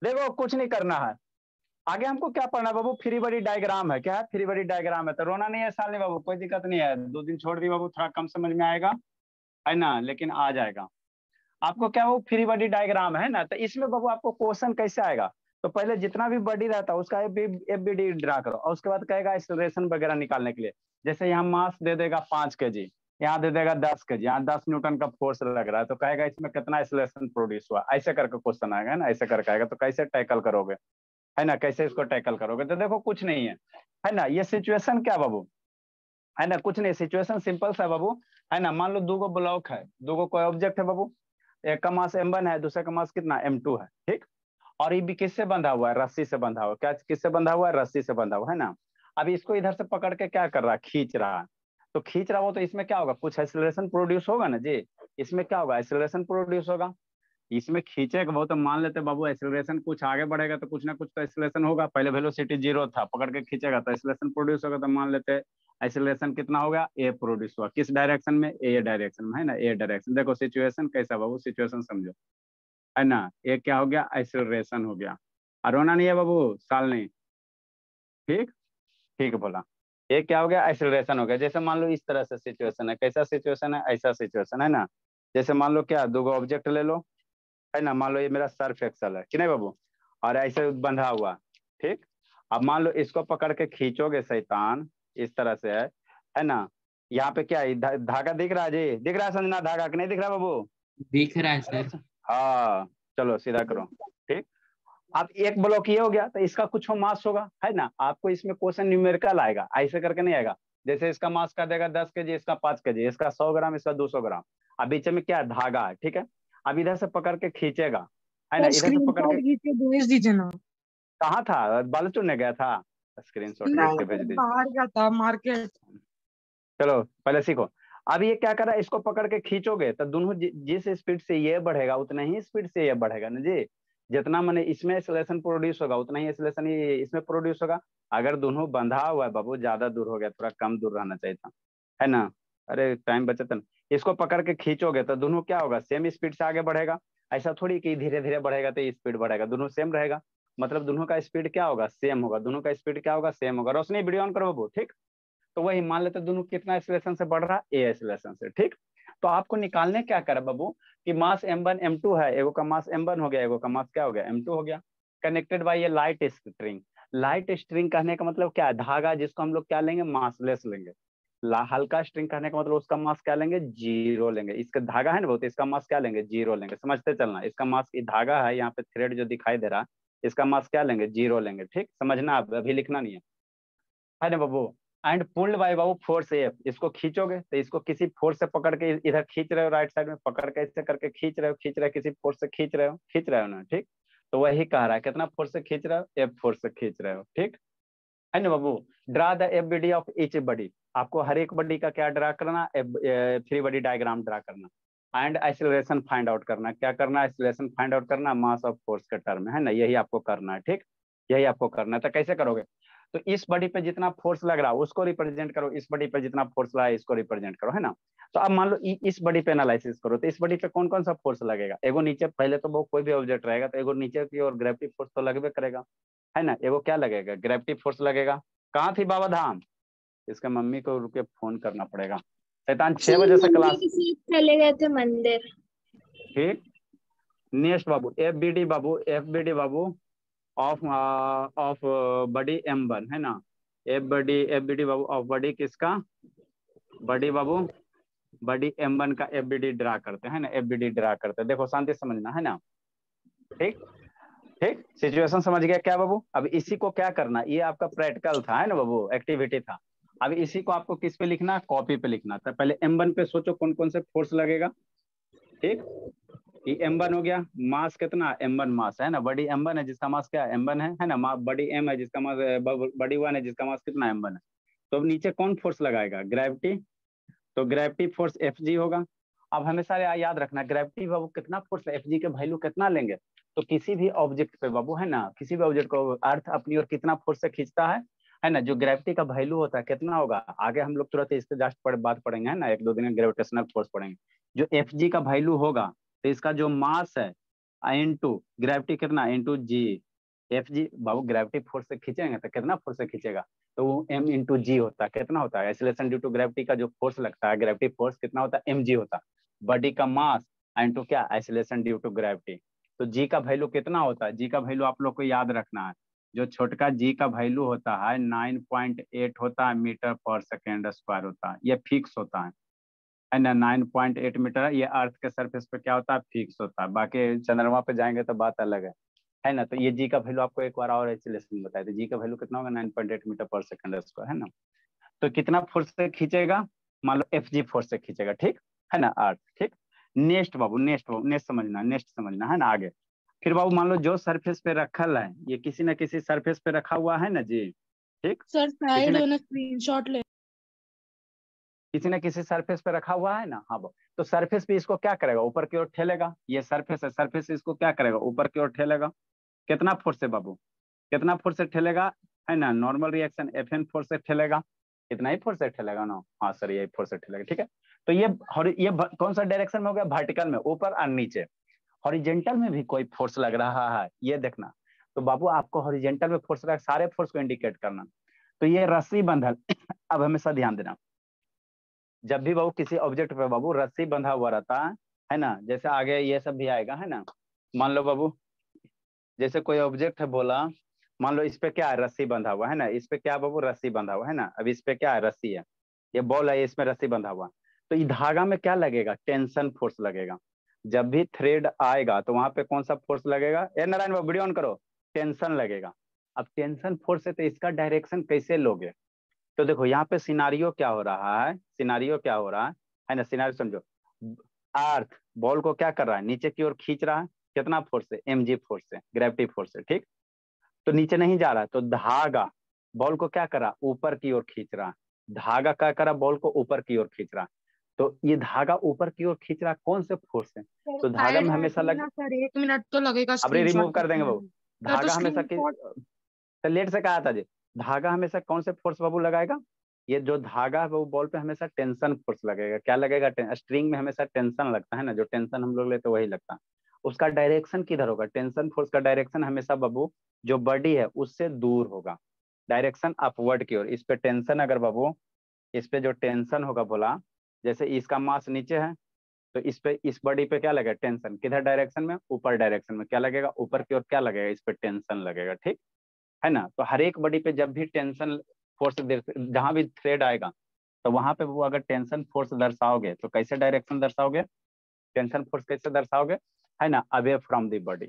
देखो कुछ नहीं करना है, आगे हमको क्या पढ़ना है बाबू, फ्री बॉडी डायग्राम है। क्या है? फ्री बॉडी डायग्राम है। तो रोना नहीं है साल नहीं बाबू, कोई दिक्कत नहीं है, 2 दिन छोड़ दी बाबू, थोड़ा कम समझ में आएगा है ना, लेकिन आ जाएगा आपको। क्या वो फ्री बॉडी डायग्राम है ना, तो इसमें बाबू आपको क्वेश्चन कैसे आएगा, तो पहले जितना भी बॉडी रहता है उसका एफ बी डी ड्रा करो, और उसके बाद कहेगा एक्सेलरेशन वगैरह निकालने के लिए। जैसे यहाँ मास दे देगा 5 kg, यहाँ दे देगा 10 kg, यहाँ 10 न्यूटन का फोर्स लग रहा है, तो कहेगा इसमें कितना एक्सेलरेशन प्रोड्यूस हुआ, ऐसे करके क्वेश्चन आएगा ना, ऐसे करके आएगा। तो कैसे टैकल करोगे है ना, कैसे इसको टैकल करोगे, तो देखो कुछ नहीं है ना, ये सिचुएशन क्या बाबू है ना, कुछ नहीं, सिचुएशन सिंपल सा है बाबू है ना। मान लो 2 ब्लॉक है, 2 कोई ऑब्जेक्ट है बाबू, एक का मास m1 है, दूसरे का मास कितना m2 है, ठीक। और ये भी किससे बंधा हुआ है, रस्सी से बंधा हुआ है। क्या किससे बंधा हुआ है, रस्सी से बंधा हुआ है ना। अभी इसको इधर से पकड़ के क्या कर रहा है, खींच रहा है। तो खींच रहा हो तो इसमें क्या होगा, कुछ एक्सेलरेशन प्रोड्यूस होगा ना जी, इसमें क्या होगा, एक्सेलरेशन प्रोड्यूस होगा। इसमें खींचेगा वो तो मान लेते बाबू, एक्सेलरेशन कुछ आगे बढ़ेगा तो कुछ ना कुछ तो एक्सेलरेशन होगा, पहले वेलोसिटी 0 था, पकड़ के खींचेगा तो एक्सेलरेशन प्रोड्यूस होगा। तो मान लेते एक्सेलरेशन कितना हो गया, ए प्रोड्यूस हुआ, किस डायरेक्शन में, ए डायरेक्शन में है ना, ए डायरेक्शन। देखो सिचुएशन कैसा बाबू, सिचुएशन समझो है ना, ये क्या हो गया, एक्सेलरेशन हो गया। और रोना नहीं है बाबू, साल नहीं, ठीक। ठीक बोला। ये क्या हो गया, एक्सेलरेशन हो गया। जैसे मान लो इस तरह से सिचुएशन है, कैसा सिचुएशन है, ऐसा सिचुएशन है ना। जैसे मान लो क्या, 2 ऑब्जेक्ट ले लो है ना, मान लो ये मेरा सर्फ एक्सल है कि नहीं बाबू, और ऐसे बंधा हुआ, ठीक। अब मान लो इसको पकड़ के खींचोगे शैतान, इस तरह से है ना। यहाँ पे क्या है, धागा दिख रहा है जी, दिख रहा है संजना धागा कि नहीं दिख रहा बाबू। दिख रहा है सर। हाँ चलो सीधा करो, ठीक। अब एक ब्लॉक ये हो गया, तो इसका कुछ मास होगा है ना, आपको इसमें क्वेश्चन न्यूमेरिकल आएगा, ऐसे करके नहीं आएगा। जैसे इसका मास कर देगा 10 kg, इसका 5 kg, इसका 100 ग्राम, इसका 200 ग्राम। अब बीच में क्या है, धागा है, ठीक है। अब इधर से पकड़ के खींचेगा है ना, सर इधर से स्क्रीन पकड़ शॉट के। खींच के भेज दीजिए ना। कहाँ था, बालू चुनने गया था, स्क्रीनशॉट खींच नहीं के भेज सर, दीजिए। बाहर का था मार्केट। चलो पहले सीखो। अब ये क्या कर रहा है, इसको पकड़ के खींचोगे तो दोनों जिस स्पीड से ये बढ़ेगा उतना ही स्पीड से ये बढ़ेगा ना जी। जितना मैंने इसमें एक्सेलरेशन प्रोड्यूस होगा उतना ही एक्सेलरेशन ये इसमें प्रोड्यूस होगा। अगर दोनों बंधा हुआ है बाबू, ज्यादा दूर हो गया, थोड़ा कम दूर रहना चाहिए था है ना। अरे टाइम बचत ना। इसको पकड़ के खींचोगे तो दोनों क्या होगा, सेम स्पीड से आगे बढ़ेगा। ऐसा थोड़ी कि धीरे धीरे बढ़ेगा तो स्पीड बढ़ेगा, दोनों सेम रहेगा। मतलब दोनों का स्पीड क्या होगा, सेम होगा, दोनों का स्पीड क्या होगा, सेम होगा। रोशनी वीडियो ऑन करो बाबू, ठीक। तो वही मान लेते दोनों कितना एक्सेलरेशन से बढ़ रहा है, ए एक्सेलरेशन से, ठीक। तो आपको निकालने क्या करा बाबू, कि मास m1 m2 है, एगो का मास m1 हो गया, एगो का मास क्या हो गया, m2 हो गया। कनेक्टेड बाय ये लाइट स्ट्रिंग। लाइट स्ट्रिंग कहने का मतलब क्या है, धागा जिसको हम लोग क्या लेंगे, मासलेस लेंगे। हल्का स्ट्रिंग कहने का मतलब उसका मास क्या लेंगे, 0 लेंगे। इसका धागा है ना बहुत, इसका मास क्या लेंगे, 0 लेंगे। समझते चलना, इसका मास धागा है, यहाँ पे थ्रेड जो दिखाई दे रहा है, इसका मास क्या लेंगे, 0 लेंगे, ठीक। समझना, आप अभी लिखना नहीं है ना बाबू। एंड पुल्ड बाय बाबू फोर्स एफ, इसको खींचोगे तो इसको किसी फोर्स से पकड़ के इधर खींच रहे हो, राइट साइड में पकड़ के ऐसे करके खींच रहे हो, किसी फोर्स से खींच रहे हो ना, ठीक। तो वही कह रहा है कितना फोर्स से खींच रहे हो, एफ फोर्स से खींच रहे हो, ठीक है ना बाबू। Draw the F B D of each body, आपको हर एक बडी का क्या ड्रा करना, फ्री बडी डायग्राम ड्रा करना। एंड एक्सेलरेशन फाइंड आउट करना, क्या करना, एक्सेलरेशन फाइंड आउट करना मास ऑफ फोर्स के टर्म में, है ना, यही आपको करना है, ठीक। यही आपको करना है। तो कैसे करोगे, तो इस बॉडी पे जितना फोर्स लग रहा है उसको रिप्रेजेंट करो, इस बॉडी पे जितना फोर्स लगा है इसको रिप्रेजेंट करो, है ना। तो अब मान लो इस बॉडी पे एनालिसिस करो, तो इस बॉडी पे कौन कौन सा फोर्स लगेगा, एगो नीचे, पहले तो वो कोई भी ऑब्जेक्ट रहेगा तो एगो नीचे की ओर ग्रेविटी फोर्स तो लगभग करेगा है ना, एगो क्या लगेगा, ग्रेविटी फोर्स लगेगा। कहाँ थी बाबा धाम, इसका मम्मी को रुके फोन करना पड़ेगा। शैतान 6 बजे से क्लास, चले गए थे मंदिर। ठीक। नेक्स्ट बाबू एफ बी डी बाबू, एफ बी डी बाबू ऑफ ऑफ बडी m1 है ना। एफ बी डी बाबू ऑफ बडी किसका, बडी बाबू, बडी m1 का एफ बी डी ड्रा करते हैं ना, एफ बी डी ड्रा करते हैं। देखो शांति समझना है ना, ठीक। ठीक, सिचुएशन समझ गया क्या बाबू। अब इसी को क्या करना, ये आपका प्रैक्टिकल था है ना बाबू, एक्टिविटी था। अब इसी को आपको किस पे लिखना, कॉपी पे लिखना था। पहले m1 पे सोचो कौन कौन से फोर्स लगेगा, ठीक। ये m1 हो गया, मास कितना, m1 मास है ना, बड़ी m1 है जिसका मास क्या है, m1 है ना, बड़ी m है जिसका मास, बड़ी 1 है जिसका मास कितना, m1 है। तो अब नीचे कौन फोर्स लगाएगा, ग्रेविटी। तो ग्रेविटी फोर्स Fg होगा। अब हमेशा याद रखना, ग्रेविटी बाबू कितना फोर्स, Fg के वैल्यू कितना लेंगे। तो किसी भी ऑब्जेक्ट पे बाबू है ना, किसी भी ऑब्जेक्ट को अर्थ अपनी ओर कितना फोर्स से खींचता है ना, जो ग्रेविटी का वैल्यू होता है कितना होगा, आगे हम लोग तुरंत इसके जस्ट बात पढ़ेंगे है ना, 1-2 दिन में ग्रेविटेशनल फोर्स पढ़ेंगे। जो Fg का वैल्यू होगा, तो इसका जो मास है इंटू ग्रेविटी कितना इंटू जी, एफ जी बाबू ग्रेविटी फोर्स से खींचेंगे तो कितना फोर्स से खींचेगा, तो वो एम इंटू जी होता है, कितना होता है एक्सीलरेशन ड्यू टू ग्रेविटी का जो फोर्स लगता है, ग्रेविटी फोर्स कितना होता है एम जी होता है, बॉडी का मास इंटू क्या एक्सीलरेशन ड्यू टू ग्रेविटी। तो जी का वैल्यू कितना होता है, जी का वैल्यू आप लोग को याद रखना है, जो छोटका जी का वैल्यू होता है 9.8 होता है मीटर पर सेकेंड स्क्वायर होता है, ये फिक्स होता है ना, 9.8 मीटर, ये अर्थ के सरफेस पे क्या होता है फिक्स होता है, बाकी चंद्रमा पे जाएंगे तो बात अलग है ना। तो ये जी का वैल्यू आपको एक बार और एक्सीलरेशन में बताया, तो जी का वैल्यू कितना होगा 9.8 मीटर पर सेकंड स्क्वायर है ना। तो कितना फोर्स से खींचेगा, मान लो एफ जी फोर्स से खींचेगा, ठीक है ना अर्थ, ठीक। नेक्स्ट बाबू नेक्स्ट समझना, नेक्स्ट समझना है ना आगे। फिर बाबू मान लो जो सरफेस पे रखल है, ये किसी न किसी सरफेस पे रखा हुआ है ना जी, ठीक, सर किसी साइड न में स्क्रीनशॉट ले। किसी सरफेस पे रखा हुआ है ना, हाँ बाबू। तो सरफेस पे इसको क्या करेगा, ऊपर की ओर ठेलेगा, ये सरफेस है, सरफेस इसको क्या करेगा ऊपर की ओर ठेलेगा, कितना फोर्स है बाबू, कितना फोर्स से ठेलेगा, है ना normal reaction F N force से ठेलेगा, इतना ही फोर्स से ठेलेगा ना, हाँ सर ये फोर्स से ठेलेगा, ठीक है। तो ये कौन सा डायरेक्शन में हो गया, वर्टिकल में ऊपर और नीचे। हॉरिजेंटल में भी कोई फोर्स लग रहा है ये देखना, तो बाबू आपको हॉरिजेंटल में फोर्स लगा सारे फोर्स को इंडिकेट करना। तो ये रस्सी बंधल अब हमेशा ध्यान देना, जब भी बाबू किसी ऑब्जेक्ट पे बाबू रस्सी बंधा हुआ रहता है ना, जैसे आगे ये सब भी आएगा है ना, मान लो बाबू जैसे कोई ऑब्जेक्ट है बोला, मान लो इस पे क्या है रस्सी बंधा हुआ है ना, इस पे क्या बाबू रस्सी बंधा हुआ है ना, अब इस पे क्या है रस्सी है, ये बॉल है इसमें रस्सी बंधा हुआ, तो इस धागा में क्या लगेगा टेंशन फोर्स लगेगा। जब भी थ्रेड आएगा तो वहां पे कौन सा फोर्स लगेगा, ए नारायण बाबू वीडियो ऑन करो, टेंशन लगेगा। अब टेंशन फोर्स है तो इसका डायरेक्शन कैसे लोगे, तो देखो यहाँ पे सिनारियो क्या हो रहा है, सिनारियो क्या हो रहा है ना, सिनारियो समझो, अर्थ बॉल को क्या कर रहा है नीचे की ओर खींच रहा है, कितना फोर्स है एम जी फोर्स है, ग्रेविटी फोर्स है, ठीक। तो नीचे नहीं जा रहा है, तो धागा बॉल को क्या कर रहा ऊपर की ओर खींच रहा, धागा क्या कर रहा बॉल को ऊपर की ओर खींच रहा, तो ये धागा ऊपर की ओर खींच रहा कौन से फोर्स से, सर तो धागा साइड में हमेशा हटिए लग, ना सर, 1 मिनट तो लगेगा अब रिमूव स्क्रीनशॉट कर देंगे करने बाबू, में। सर तो धागा हमेशा स्क्रीनशॉट। लेट से कहा था जी, धागा हमेशा कौन से फोर्स बाबू लगाएगा, ये जो धागा है वो बॉल पे हमेशा टेंशन फोर्स लगेगा, क्या लगेगा स्ट्रिंग में हमेशा टेंशन लगता है ना, जो टेंशन हम लोग लेते वही लगता है। उसका डायरेक्शन किधर होगा, टेंशन फोर्स का डायरेक्शन हमेशा बाबू जो बॉडी है उससे दूर होगा, डायरेक्शन अपवर्ड की ओर। इस पे टेंशन अगर बाबू, इस पे जो टेंशन होगा बोला, जैसे इसका मास नीचे है तो इस पे इस बॉडी पे क्या लगेगा टेंशन, किधर डायरेक्शन में ऊपर डायरेक्शन में क्या लगेगा ऊपर की ओर क्या लगेगा, इस पे टेंशन लगेगा, ठीक है ना। तो हर एक बॉडी पे जब भी टेंशन फोर्स जहां भी थ्रेड आएगा तो वहां पे वो अगर टेंशन फोर्स दर्शाओगे तो कैसे डायरेक्शन दर्शाओगे, टेंशन फोर्स कैसे दर्शाओगे, है ना अवे फ्रॉम द बॉडी।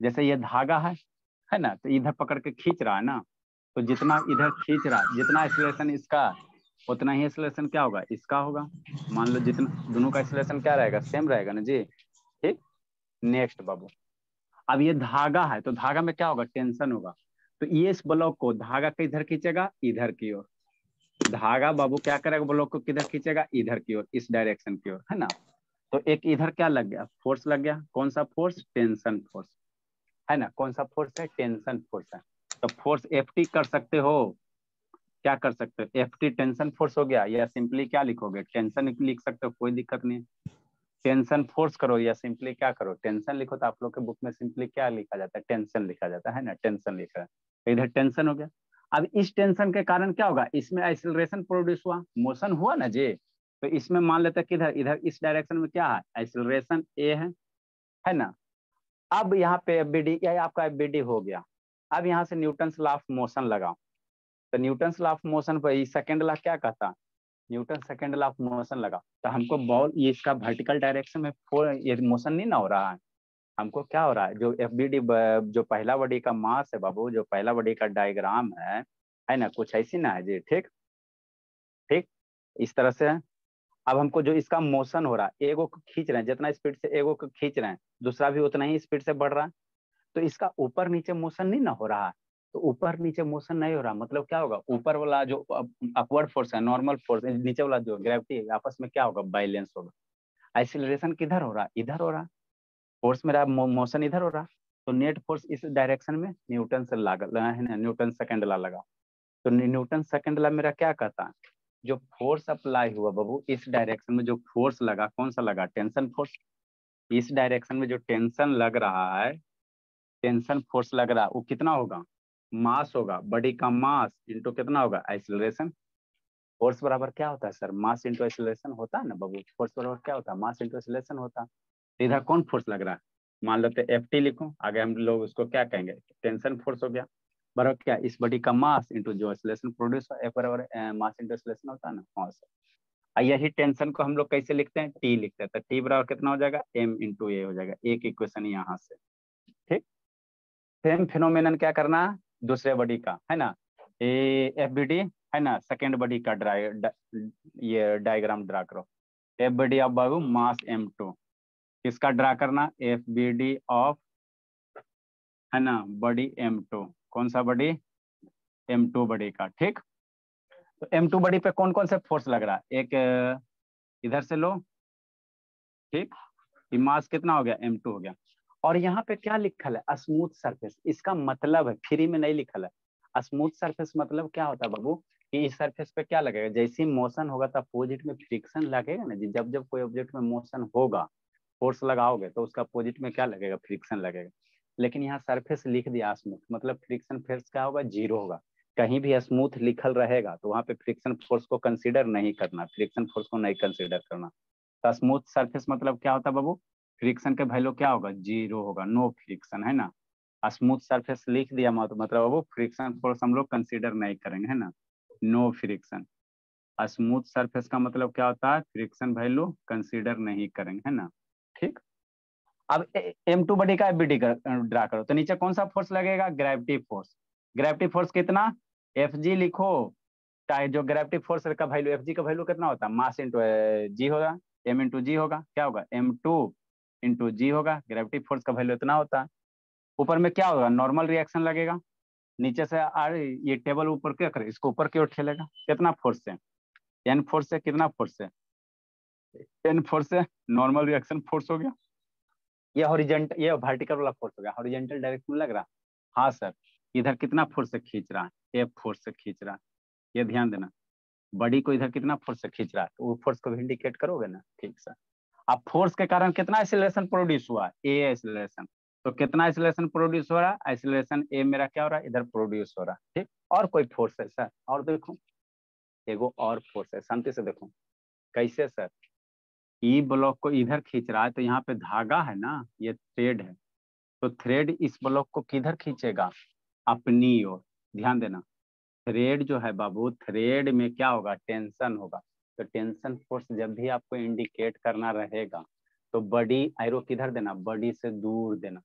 जैसे ये धागा है ना, तो इधर पकड़ के खींच रहा है ना, तो जितना इधर खींच रहा है जितना एक्सीलरेशन इसका उतना ही एक्सीलरेशन क्या होगा इसका होगा, मान लो जितना दोनों का एक्सीलरेशन क्या रहेगा सेम रहेगा ना जी, ठीक। नेक्स्ट बाबू, अब ये धागा है तो धागा में क्या होगा टेंशन होगा, तो ये इस ब्लॉक को धागा किधर खींचेगा इधर की ओर, धागा बाबू क्या करेगा ब्लॉक को किधर खींचेगा इधर की ओर, इस डायरेक्शन की ओर, है ना। तो एक इधर क्या लग गया फोर्स लग गया, कौन सा फोर्स टेंशन फोर्स, है ना कौन सा फोर्स है टेंशन फोर्स है। तो फोर्स एफ टी कर सकते हो, क्या कर सकते हो एफ टी टेंशन फोर्स हो गया, या सिंपली क्या लिखोगे टेंशन लिख सकते हो, कोई दिक्कत नहीं। टेंशन फोर्स करो या सिंपली क्या करो टेंशन लिखो, तो आप लोग के बुक में सिंपली क्या लिखा जाता है टेंशन लिखा जाता है ना, टेंशन लिखा है, तो इधर टेंशन हो गया। अब इस टेंशन के कारण क्या होगा, इसमें एक्सीलरेशन प्रोड्यूस हुआ, मोशन हुआ ना जी, तो इसमें मान लेते हैं किधर इधर इस डायरेक्शन में क्या है एक्सीलरेशन ए है ना। अब यहाँ पे एफबीडी या आपका एफबीडी हो गया, अब यहाँ से न्यूटन लॉ ऑफ मोशन लगाओ, तो न्यूटन लॉ ऑफ मोशन पर सेकंड लॉ क्या कहता, Newton second law of motion लगा, तो हमको बॉल ये इसका वर्टिकल डायरेक्शन में ये मोशन नहीं ना हो रहा है, हमको क्या हो रहा है जो एफबीडी जो पहला बॉडी का मास है बाबू, जो पहला बॉडी का डायग्राम है ना कुछ ऐसी ना है जी, ठीक ठीक इस तरह से है। अब हमको जो इसका मोशन हो रहा है एगो को खींच रहे हैं, जितना स्पीड से एगो को खींच रहे हैं दूसरा भी उतना ही स्पीड से बढ़ रहा है, तो इसका ऊपर नीचे मोशन नहीं ना हो रहा है, तो ऊपर नीचे मोशन नहीं हो रहा मतलब क्या होगा ऊपर वाला जो अपवर्ड फोर्स है नॉर्मल फोर्स, नीचे वाला जो ग्रेविटी है आपस में क्या होगा बैलेंस होगा। एक्सीलरेशन किधर हो रहा है इधर हो रहा है, फोर्स मेरा मोशन इधर हो रहा, तो नेट फोर्स इस डायरेक्शन में न्यूटन से लगा है ना, न्यूटन सेकंड लॉ लगा, तो न्यूटन सेकंड लॉ मेरा क्या कहता है, जो फोर्स अप्लाई हुआ बाबू इस डायरेक्शन में जो फोर्स लगा कौन सा लगा टेंशन फोर्स, इस डायरेक्शन में जो टेंशन लग रहा है, टेंशन फोर्स लग रहा है, वो कितना होगा? मास होगा, बॉडी का मास इंटू कितना होगा? एक्सीलरेशन। फोर्स बराबर क्या होता है सर? मास इंटू एक्सीलरेशन होता है ना बाबू। फोर्स बराबर क्या होता है? मास इंटू एक्सीलरेशन होता है। तो इधर कौन फोर्स लग रहा है? मान लेते एफ टी लिखो, आगे हम लोग उसको क्या कहेंगे? टेंशन फोर्स हो गया। बराबर क्या? इस बॉडी का मास इंटू जो एक्सीलरेशन प्रोड्यूस हो, एफ बराबर मास इंटू एक्सीलरेशन होता है ना। हाँ सर। यही टेंशन को हम लोग कैसे लिखते हैं? टी लिखते हैं। तो टी बराबर कितना हो जाएगा? एम इंटू ए हो जाएगा। एक इक्वेशन यहाँ से। ठीक। सेम फिनोमेनन क्या करना है दूसरे बॉडी का, है ना? एफ बी डी है ना, सेकेंड बॉडी का ये डायग्राम ड्रा करो। एफ बी डी ऑफ बाबू मास m2, किसका ड्रा करना? एफ बी डी ऑफ, है ना, बॉडी m2। कौन सा बॉडी? m2 बॉडी का। ठीक। तो m2 बॉडी पे कौन कौन से फोर्स लग रहा है? एक इधर से लो। ठीक। ये मास कितना हो गया? m2 हो गया। और यहाँ पे क्या लिखल है? Smooth surface. इसका मतलब है, फ्री में नहीं लिखल है। स्मूथ सरफेस मतलब क्या होता है बाबू? कि इस सरफेस पे क्या लगेगा? जैसे ही मोशन होगा तो अपोजिट में फ्रिक्शन लगेगा ना जी। जब जब कोई ऑब्जेक्ट में मोशन होगा, फोर्स लगाओगे तो उसका अपोजिट में क्या लगेगा? फ्रिक्शन लगेगा। लेकिन यहाँ सरफेस लिख दिया स्मूथ, मतलब फ्रिक्शन फोर्स क्या होगा? जीरो होगा। कहीं भी स्मूथ लिखल रहेगा तो वहाँ पे फ्रिक्शन फोर्स को कंसीडर नहीं करना, फ्रिक्शन फोर्स को नहीं कंसीडर करना। तो स्मूथ सरफेस मतलब क्या होता है बाबू? फ्रिक्शन के वैल्यू क्या होगा? जीरो होगा, नो फ्रिक्शन, है ना। स्मूथ सरफेस लिख दिया मतलब बाबू फ्रिक्शन फोर्स हम लोग कंसीडर नहीं करेंगे, है ना। No friction. स्मूथ सरफेस का मतलब क्या होता है? फ्रिक्शन वैल्यू कंसीडर नहीं करेंगे, है ना। ठीक। अब m2 बॉडी का एफबीडी ड्रा करो। तो नीचे कौन सा फोर्स लगेगा? Gravity force. ग्रेविटी फोर्स कितना? एफ जी लिखो। चाहे जो ग्रेविटी फोर्स का वैल्यू, एफ जी का वैल्यू कितना होता है? मास इंटू जी होगा, एम इंटू जी होगा। क्या होगा? m2 इंटू जी होगा। ग्रेविटी फोर्स का वैल्यू इतना होता है। ऊपर में क्या होगा? नॉर्मल रिएक्शन लगेगा। नीचे से ये टेबल ऊपर क्या करे? इसको ऊपर की ओर ठेलेगा। कितना फोर्स से? एन फोर्स से। कितना फोर्स से? एन फोर्स से। नॉर्मल रिएक्शन फोर्स हो गया। ये हॉरिजेंटल, ये वर्टिकल वाला फोर्स हो गया। हॉरिजेंटल डायरेक्शन में लग रहा। हाँ सर। इधर कितना फोर्स से खींच रहा है? एफ फोर्स से खींच रहा है। ये ध्यान देना। बॉडी को इधर कितना फोर्स से खींच रहा है, तो वो फोर्स को भी इंडिकेट करोगे ना। ठीक सर। अब फोर्स के कारण कितना एक्सीलरेशन प्रोड्यूस हुआ? ए एक्सीलरेशन। तो कितना एक्सीलरेशन प्रोड्यूस हो रहा है? एक्सीलरेशन ए मेरा क्या हो रहा है? इधर प्रोड्यूस हो रहा है। ठीक। और कोई फोर्स है सर? और देखो, एगो और फोर्स है, शांति से देखो। कैसे सर? ई ब्लॉक को इधर खींच रहा है, तो यहाँ पे धागा है ना, ये थ्रेड है। तो थ्रेड इस ब्लॉक को किधर खींचेगा? अपनी ओर। ध्यान देना। थ्रेड जो है बाबू, थ्रेड में क्या होगा? टेंशन होगा। तो टेंशन फोर्स जब भी आपको इंडिकेट करना रहेगा तो बॉडी एरो किधर देना? बॉडी से दूर देना।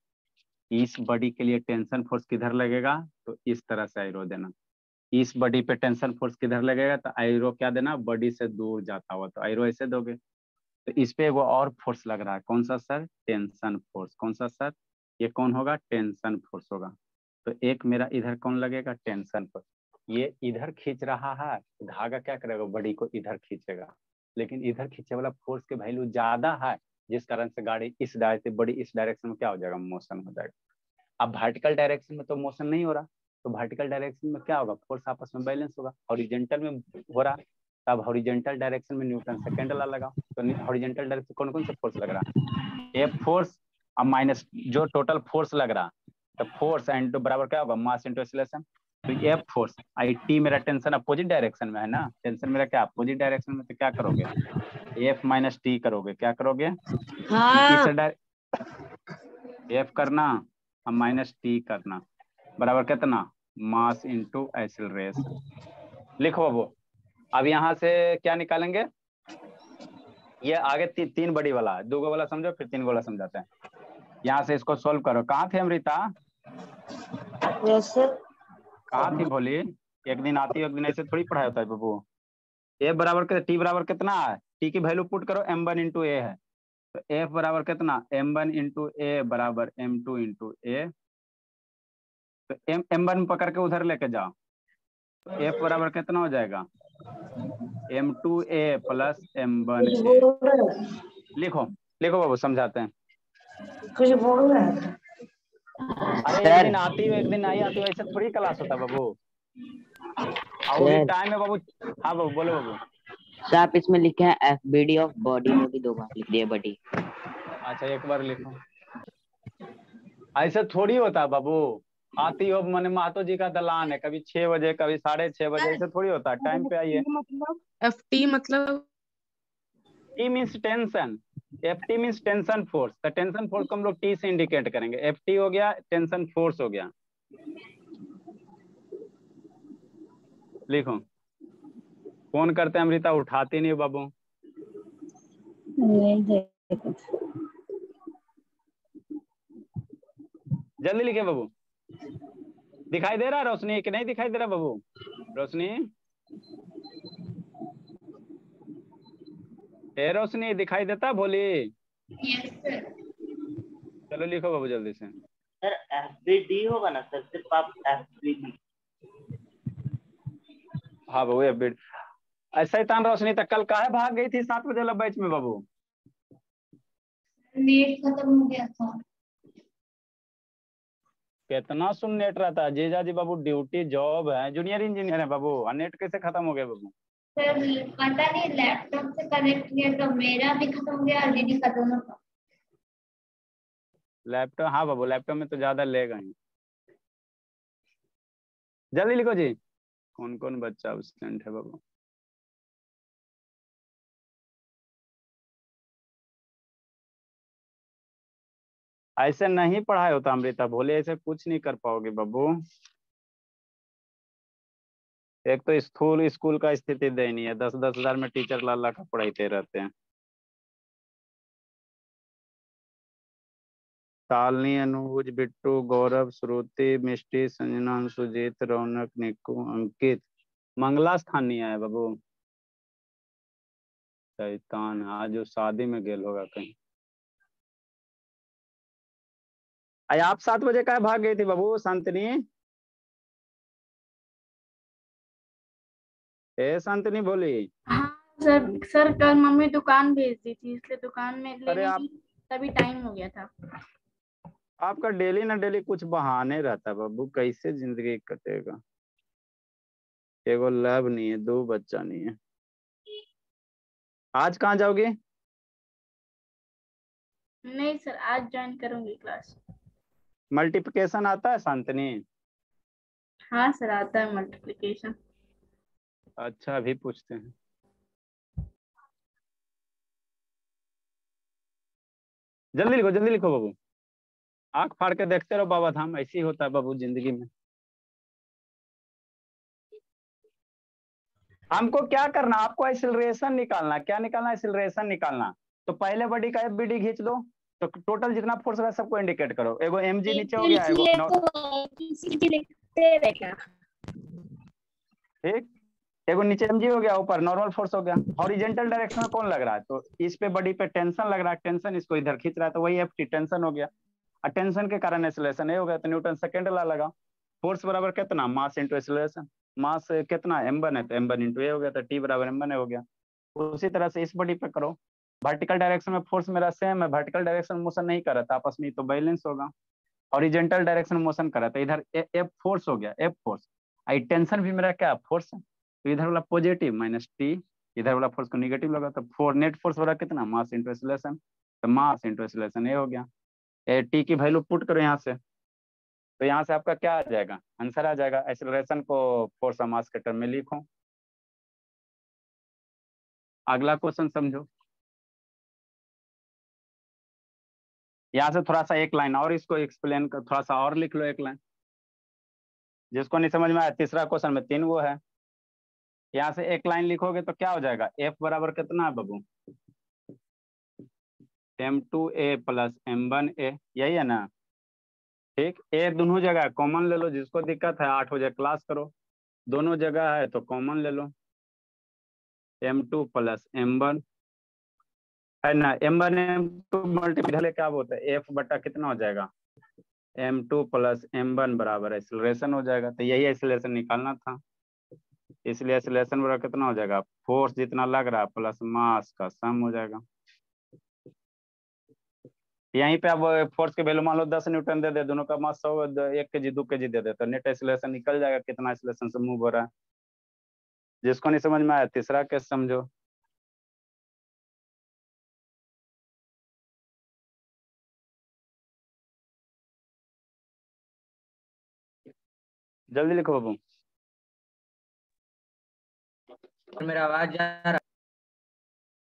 इस बॉडी के लिए टेंशन फोर्स किधर लगेगा? तो इस तरह से एरो देना। इस बॉडी पे टेंशन फोर्स किधर लगेगा? तो एरो क्या देना? बॉडी से दूर जाता हुआ। तो एरो ऐसे दोगे। तो इस पे वो और फोर्स लग रहा है। कौन सा सर? Tension force. कौन सा सर? ये कौन होगा? टेंशन फोर्स होगा। तो एक मेरा इधर कौन लगेगा? Tension force. ये इधर खींच रहा है, धागा क्या करेगा? बॉडी को इधर खींचेगा। लेकिन इधर खींचे वाला फोर्स की वैल्यू ज्यादा है, जिस कारण से गाड़ी इस डायरेक्शन, बॉडी इस डायरेक्शन में क्या हो जाएगा? मोशन हो जाएगा। अब वर्टिकल डायरेक्शन में तो मोशन नहीं हो रहा, तो वर्टिकल डायरेक्शन में क्या होगा? फोर्स आपस में बैलेंस होगा। हॉरिजेंटल में हो रहा, तब हॉरिजेंटल डायरेक्शन में न्यूटन सेकेंड ला लगा। तो हॉरिजेंटल डायरेक्शन कौन कौन से फोर्स लग रहा? एफ फोर्स अब माइनस जो टोटल फोर्स लग रहा, तो फोर्स एंड बराबर क्या होगा? मास इंटू एक्सीलरेशन। तो एफ फोर्स आई टी मेरा टेंशन अपोजिट डायरेक्शन में है ना, टेंशन मेरा क्या अपोजिट डायरेक्शन में, तो क्या करोगे? एफ माइनस टी करोगे। क्या करोगे? इस एफ करना और माइनस टी करना, बराबर कितना? मास इंटू एक्सीलरेशन। लिखो वो। अब यहाँ से क्या निकालेंगे? ये आगे तीन बड़ी वाला, दो गो वाला समझो, फिर तीन गो वाला समझाते हैं। यहाँ से इसको सोल्व करो। कहाँ थे अमृता? कहाँ थी भोली? एक दिन आती है, एक दिन ऐसे थोड़ी पढ़ाई होता है बाबू। ए बराबर टी बराबर कितना है? टी की वैल्यू पुट करो, m1 इंटू ए है। तो एफ बराबर कितना? m1 इंटू ए बराबर m2 इंटू ए। तो m1 पकड़ के उधर लेके जाओ। तो एफ बराबर कितना हो जाएगा? m2a plus m1a। लिखो लिखो बाबू, समझाते हैं। कुछ बोल रहा है। अरे एक दिन आती हो, एक दिन नहीं आती हो, ऐसे थोड़ी क्लास होता बाबू। और टाइम है बाबू। हाँ बाबू, बोलो बाबू। सर आप इसमें लिखे हैं F B D of body में भी दो बार लिख दिए बॉडी। अच्छा एक बार लिखो। ऐसे थोड़ी होता है बाबू। आती हो मैंने महतो जी का दलान है, कभी 6 बजे कभी 6:30 बजे, ऐसे थोड़ी होता है, टाइम पे आइए। मतलब FT मतलब T means tension, F T means tension force, तो टेंशन फोर्स को हम लोग टी से इंडिकेट करेंगे। एफ टी हो गया टेंशन फोर्स हो गया। लिखो। फोन करते हैं अमृता, उठाती नहीं बाबू। नहीं देखो। जल्दी लिखे बाबू। दिखाई दे रहा है रोशनी कि नहीं दिखाई दे रहा बाबू? रोशनी, ए रोशनी दिखाई देता भोली? चलो लिखो बाबू जल्दी से। सर FBD होगा ना सर, सिर्फ आप FBD। हाँ बाबू एफ बीट। शैतान रोशनी तक कल काहे भाग गई थी 7 बजे वाला बैच में बाबू? नेट खत्म हो गया था। कितना सुन नेट रहता है जीजा जी बाबू, ड्यूटी जॉब है, जूनियर इंजीनियर है बाबू, और नेट कैसे खत्म हो गया बाबू? सर पता नहीं लैपटॉप से कनेक्ट किया तो मेरा भी खत्म हो गया और दीदी का दोनों का। लैपटॉप, हाँ बाबू लैपटॉप में तो ज्यादा लेगा ही। जल्दी लिखो जी। कौन कौन बच्चा अब्सेंट है बाबू? ऐसे नहीं पढ़ाई होता अमृता, भोले ऐसे कुछ नहीं कर पाओगे बाबू। एक तो स्कूल स्कूल का स्थिति दयनीय है, 10-10 हजार में टीचर लाला का पढ़ाते रहते हैं। शालिनी, अनुज, बिट्टू, गौरव, श्रुति, मिष्टी, संजना, सुजीत, रौनक, निक्कू, अंकित। मंगला स्थानीय है बाबू। शैतान आज वो शादी में गेल होगा कहीं। अरे आप 7 बजे का भाग गई थी बाबू शांतनी? ए शांतनी बोली। हाँ सर कल मम्मी दुकान भेज दी थी, इसलिए दुकान में अरे लेने आप, गई, तभी टाइम हो गया था। आपका डेली ना डेली कुछ बहाने रहता है बाबू, कैसे जिंदगी कटेगा? एगो लैब नहीं है, 2 बच्चा नहीं है। आज कहाँ जाओगी? नहीं सर, आज ज्वाइन करूंगी क्लास। मल्टीप्लिकेशन आता है शांतनी? हाँ सर, आता है मल्टीप्लिकेशन। अच्छा अभी पूछते हैं। जल्दी लिखो बाबू। आंख फाड़ के देखते रहो बाबा धाम, ऐसे ही होता है बाबू जिंदगी में। हमको क्या करना, आपको एक्सिलरेशन निकालना, क्या निकालना? एक्सिलरेशन निकालना। तो पहले बॉडी का एफबीडी खींच दो, तो टोटल जितना फोर्स है सबको इंडिकेट करो। एगो एमजी नीचे हो गया, ठीक, एगो नीचे एमजी हो गया, ऊपर नॉर्मल फोर्स हो गया। हॉरिजेंटल डायरेक्शन में कौन लग रहा है? तो इस पे बॉडी पे टेंशन लग रहा है, टेंशन इसको इधर खींच रहा है, तो वही एफटी टेंशन हो गया। और टेंशन के कारण एक्सिलरेशन ये हो गया, तो न्यूटन सेकेंड ला लगा। फोर्स बराबर कितना, मास इंटू एक्सिलरेशन। मास कितना m1 है, तो m1 इंटू ए हो गया, तो t बराबर m1 हो गया। उसी तरह से इस बॉडी पे करो। वर्टिकल डायरेक्शन में फोर्स मेरा सेम है, वर्टिकल डायरेक्शन मोशन नहीं कर रहा था आपस में, तो बैलेंस होगा। हॉरिजेंटल डायरेक्शन मोशन कर रहा था, इधर एफ फोर्स हो गया, एफ फोर्स। आई टेंशन भी मेरा क्या फोर्स है, तो इधर वाला पॉजिटिव माइनस टी, इधर वाला फोर्स को निगेटिव लगा, तो फोर नेट फोर्स वाला कितना, मास इंटू एक्सीलरेशन, तो मास इंटू एक्सीलरेशन ये हो गया। ए टी की वैल्यू पुट करो यहाँ से, तो यहाँ से आपका क्या आ जाएगा, आंसर आ जाएगा। एक्सीलरेशन को फोर्स और मास के टर्म में लिखो। अगला क्वेश्चन समझो। यहाँ से थोड़ा सा एक लाइन और इसको एक्सप्लेन कर, थोड़ा सा और लिख लो एक लाइन। जिसको नहीं समझ में आया, तीसरा क्वेश्चन में 3 वो है। यहाँ से एक लाइन लिखोगे तो क्या हो जाएगा, एफ बराबर कितना है बाबू, m2a प्लस m1a, यही है ना? ठीक, ए दोनों जगह कॉमन ले लो, जिसको दिक्कत है 8 बजे क्लास करो, दोनों जगह है तो कॉमन ले लो। m2 प्लस m1 है ना, m1 m2 मल्टीप्लाई क्या होता है, f बटा कितना हो जाएगा, m2 प्लस m1 बराबर एक्सीलरेशन हो जाएगा। तो यही एक्सीलरेशन निकालना था, इसलिए एक्सीलरेशन बराबर कितना हो जाएगा, फोर्स जितना लग रहा है प्लस मास का सम हो जाएगा। यहीं पे अब फोर्स के वैल्यू मान लो 10 न्यूटन दे दे, दोनों का मास 100, 1 kg 2 kg दे दे, तो नेट एक्सीलरेशन निकल जाएगा कितना एक्सीलरेशन से मूव हो रहा है। जिसको नहीं समझ में आया तीसरा केस समझो। जल्दी लिखो बाबू। सर मेरा आवाज जा रहा?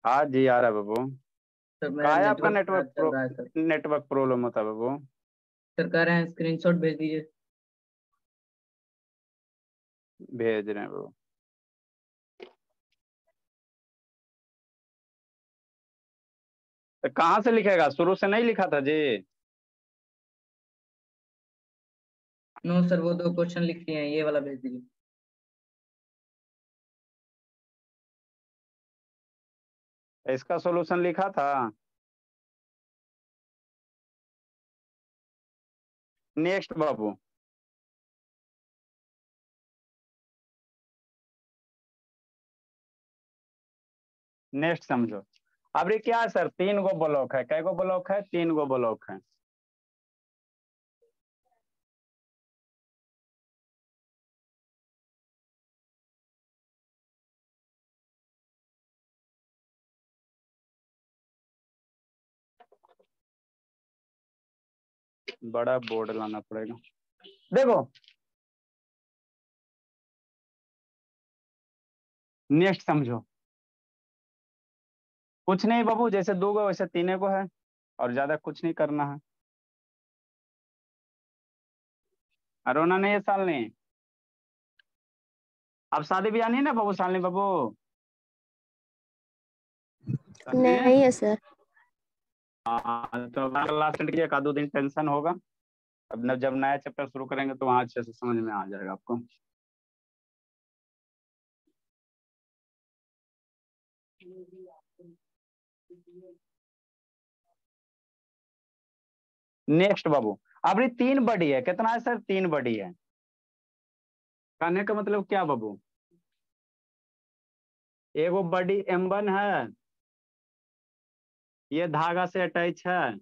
हाँ जी आ रहा है बाबू। सर कहा मेरा है आपका नेटवर्क खराब चल रहा है सर। नेटवर्क प्रॉब्लम होता है बाबू। सर कह रहे हैं स्क्रीनशॉट भेज दीजिए। भेज रहे हैं बाबू। तो कहाँ से लिखेगा, शुरू से नहीं लिखा था जी? नो सर, वो 2 क्वेश्चन लिख दिए हैं, ये वाला भेज दीजिए। इसका सॉल्यूशन लिखा था। नेक्स्ट बाबू। नेक्स्ट समझो। अब ये क्या है सर, 3 गो ब्लॉक है। कै गो ब्लॉक है? 3 गो ब्लॉक है। बड़ा बोर्ड लाना पड़ेगा। देखो नेक्स्ट समझो। कुछ नहीं बाबू, जैसे 2 गो वैसे 3 गो है, और ज्यादा कुछ नहीं करना है। रोना नहीं है सालनी। अब शादी ब्याह नहीं ना बाबू, सालनी बाबू? नहीं है सर। हाँ तो लास्ट के 1-2 दिन टेंशन होगा। अब जब नया चैप्टर शुरू करेंगे तो वहां अच्छे से समझ में आ जाएगा आपको। नेक्स्ट बाबू। अब ये 3 बड़ी है। कितना है सर? 3 बड़ी है। कहने का मतलब क्या बाबू? एगो बड़ी M1 है, ये धागा से अटैच है।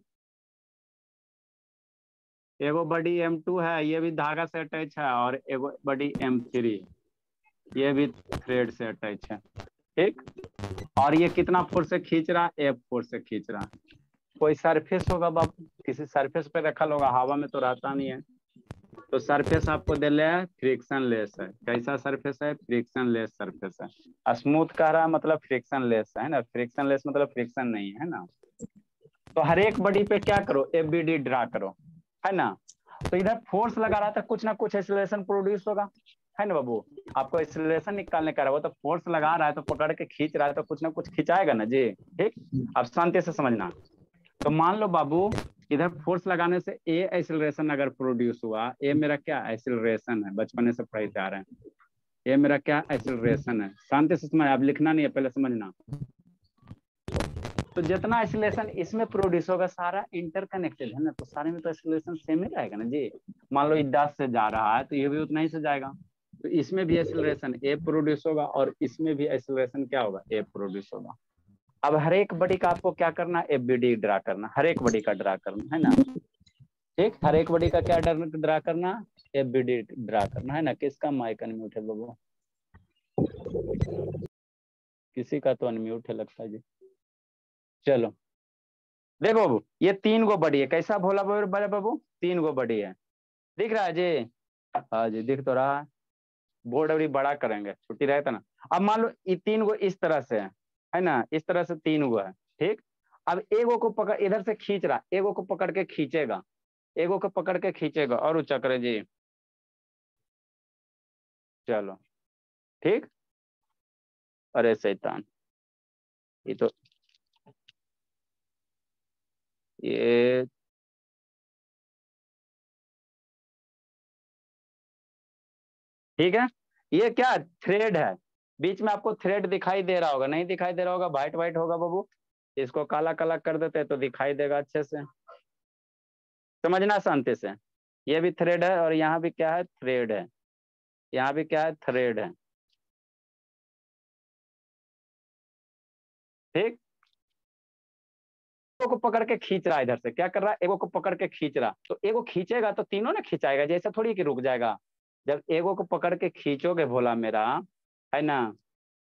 एगो बड़ी M2 है, ये भी धागा से अटैच है। और एगो बड़ी M3, ये भी थ्रेड से अटैच है। ठीक। और ये कितना फोर्स से खींच रहा है? F फोर्स से खींच रहा है। कोई सरफेस होगा बाबू, किसी सरफेस पे रखल होगा, हवा में तो रहता नहीं है। तो सरफेस आपको दे ले फ्रिक्शन लेस है। कैसा सरफेस है? फ्रिक्शन लेस सरफेस है। स्मूथ कह रहा है मतलब फ्रिक्शन लेस है ना। फ्रिक्शन लेस मतलब फ्रिक्शन नहीं है ना। तो हर एक बॉडी पे क्या करो? FBD ड्रा करो, है ना। तो इधर फोर्स लगा रहा था, कुछ ना कुछ एक्सीलरेशन प्रोड्यूस होगा, है ना बाबू। आपको एक्सीलरेशन निकालने का रहा, वो तो फोर्स लगा रहा है तो पकड़ के खींच रहा है तो कुछ ना कुछ खिंचाएगा ना जी। ठीक। अब शांति से समझना। तो मान लो बाबू, इधर फोर्स लगाने से ए एक्सीलरेशन अगर प्रोड्यूस हुआ, ए मेरा क्या एक्सीलरेशन है, बचपन से पढ़ते आ रहे हैं। ये मेरा क्या एक्सीलरेशन है। शांति से समझ, आप लिखना नहीं है, पहले समझना। तो जितना एक्सीलरेशन इसमें प्रोड्यूस होगा सारा इंटरकनेक्टेड है ना, तो सारे में तो एक्सीलरेशन सेम ही रहेगा ना जी। मान लो ये 10 से जा रहा है तो ये भी उतना ही से जाएगा। तो इसमें भी एक्सीलरेशन ए प्रोड्यूस होगा और इसमें भी एक्सीलरेशन क्या होगा? ए प्रोड्यूस होगा। अब हर एक बॉडी का आपको क्या करना? FBD ड्रा करना, हर एक बॉडी का ड्रा करना, है ना। ठीक। हर एक बॉडी का क्या ड्रा करना? FBD ड्रा करना, है ना। किसका माइक अनम्यूट है बाबू? किसी का तो अनम्यूट है लगता है जी। चलो देखो बाबू, ये 3 गो बॉडी है। कैसा भोला बड़े बाबू? 3 गो बॉडी है। दिख रहा है जी? हाँ जी दिख तो रहा है। बोर्ड अभी बड़ा करेंगे, छुट्टी रहता ना। अब मान लो ये 3 गो इस तरह से है ना, इस तरह से 3 गो है। ठीक। अब एगो को पकड़, इधर से खींच रहा, एगो को पकड़ के खींचेगा, एगो को पकड़ के खींचेगा और ऊंचा करे जी। चलो ठीक। अरे शैतान, ये तो ये ठीक है। ये क्या थ्रेड है, बीच में आपको थ्रेड दिखाई दे रहा होगा, नहीं दिखाई दे रहा होगा, वाइट वाइट होगा बाबू। इसको काला काला कर देते तो दिखाई देगा अच्छे से। समझना शांति से। ये भी थ्रेड है और यहाँ भी क्या है? थ्रेड है। यहाँ भी क्या है? थ्रेड है। ठीक। एगो को पकड़ के खींच रहा है, इधर से क्या कर रहा है? एगो को पकड़ के खींच रहा, तो एगो खींचेगा तो तीनों ने खिंचाएगा, जैसा थोड़ी कि रुक जाएगा। जब एगो को पकड़ के खींचोगे भोला मेरा, है ना,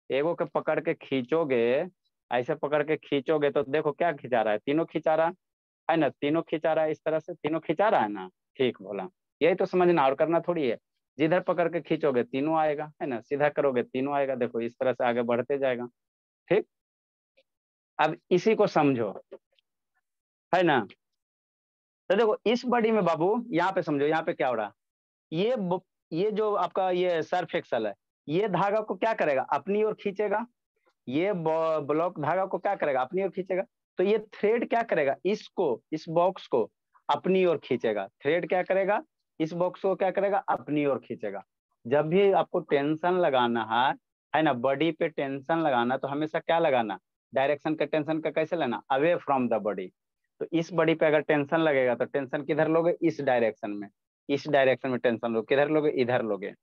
एगो को पकड़ के खींचोगे, ऐसे पकड़ के खींचोगे तो देखो क्या खिंचा रहा है? तीनों खिंचा रहा है ना, तीनों खिंचा रहा है, इस तरह से तीनों खिंचा रहा है ना। ठीक भोला, यही तो समझना और करना थोड़ी है। जिधर पकड़ के खींचोगे तीनों आएगा, है ना, सीधा करोगे तीनों आएगा। देखो इस तरह से आगे बढ़ते जाएगा। ठीक, अब इसी को समझो, है ना। तो देखो इस बॉडी में बाबू यहाँ पे समझो, यहाँ पे क्या हो रहा है, ये जो आपका ये सर्फ एक्सल है, ये धागा को क्या करेगा, अपनी ओर खींचेगा। ये ब्लॉक धागा को क्या करेगा, अपनी ओर खींचेगा। तो ये थ्रेड क्या करेगा, इसको, इस बॉक्स को अपनी ओर खींचेगा। थ्रेड क्या करेगा, इस बॉक्स को क्या करेगा, अपनी ओर खींचेगा। जब भी आपको टेंशन लगाना है ना, बॉडी पे टेंशन लगाना, तो हमेशा क्या लगाना, डायरेक्शन का टेंशन का कैसे लेना, अवे फ्रॉम द बॉडी। तो इस बॉडी पे अगर टेंशन लगेगा तो टेंशन किधर लोगे, इस डायरेक्शन में। इस डायरेक्शन में टेंशन लोगे, किधर लोगे, इधर लोगे,